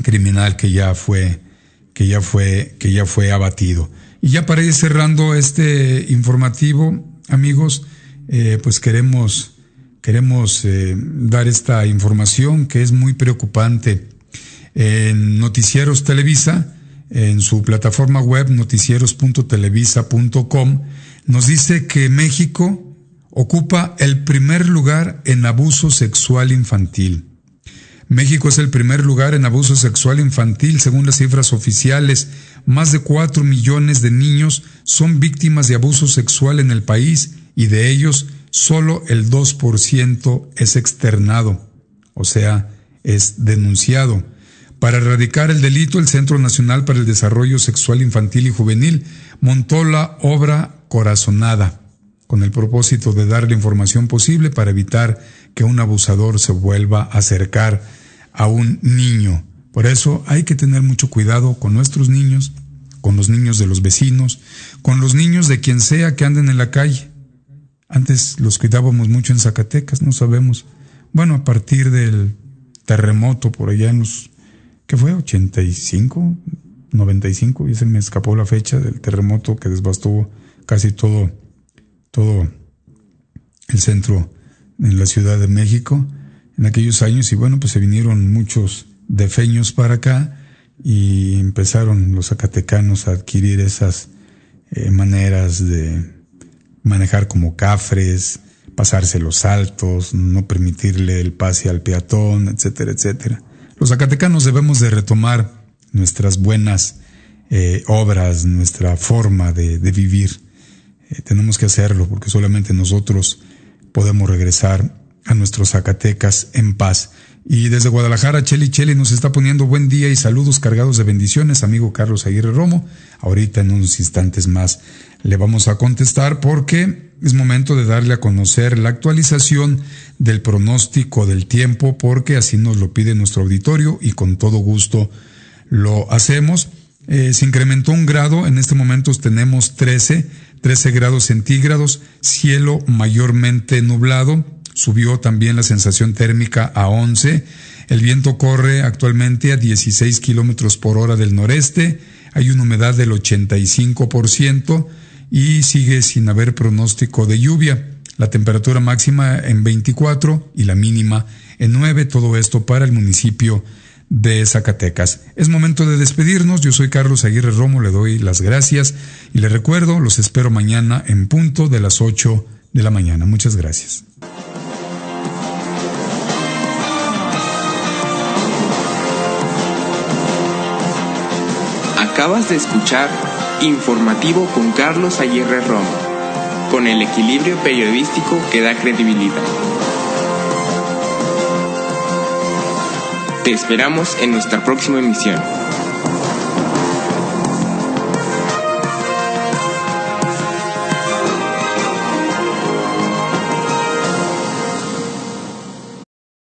criminal que ya fue abatido. Y ya para ir cerrando este informativo, amigos, pues queremos dar esta información que es muy preocupante. En Noticieros Televisa, en su plataforma web noticieros.televisa.com, nos dice que México ocupa el primer lugar en abuso sexual infantil. México es el primer lugar en abuso sexual infantil según las cifras oficiales. Más de 4 millones de niños son víctimas de abuso sexual en el país y de ellos solo el 2% es externado, o sea, es denunciado. Para erradicar el delito, el Centro Nacional para el Desarrollo Sexual Infantil y Juvenil montó la obra Corazonada, con el propósito de dar la información posible para evitar que un abusador se vuelva a acercar a un niño. Por eso hay que tener mucho cuidado con nuestros niños, con los niños de los vecinos, con los niños de quien sea que anden en la calle. Antes los cuidábamos mucho en Zacatecas, no sabemos. Bueno, a partir del terremoto por allá en los, ¿qué fue? 85, 95, y se me escapó la fecha del terremoto que devastó casi todo el centro en la Ciudad de México. en aquellos años, y bueno, pues se vinieron muchos defeños para acá y empezaron los zacatecanos a adquirir esas maneras de manejar como cafres, pasarse los saltos, no permitirle el pase al peatón, etcétera, etcétera. Los zacatecanos debemos de retomar nuestras buenas obras, nuestra forma de vivir. Tenemos que hacerlo porque solamente nosotros podemos regresar a nuestros Zacatecas en paz. Y desde Guadalajara, Cheli nos está poniendo buen día y saludos cargados de bendiciones, amigo Carlos Aguirre Romo. Ahorita en unos instantes más le vamos a contestar porque es momento de darle a conocer la actualización del pronóstico del tiempo, porque así nos lo pide nuestro auditorio y con todo gusto lo hacemos. Se incrementó 1 grado, en este momento tenemos 13 grados centígrados, cielo mayormente nublado, subió también la sensación térmica a 11, el viento corre actualmente a 16 kilómetros por hora del noreste, hay una humedad del 85% y sigue sin haber pronóstico de lluvia. La temperatura máxima en 24 y la mínima en 9, todo esto para el municipio de Zacatecas. Es momento de despedirnos. Yo soy Carlos Aguirre Romo, le doy las gracias y le recuerdo, los espero mañana en punto de las 8 de la mañana. Muchas gracias. Acabas de escuchar Informativo con Carlos Aguirre Romo, con el equilibrio periodístico que da credibilidad. Te esperamos en nuestra próxima emisión.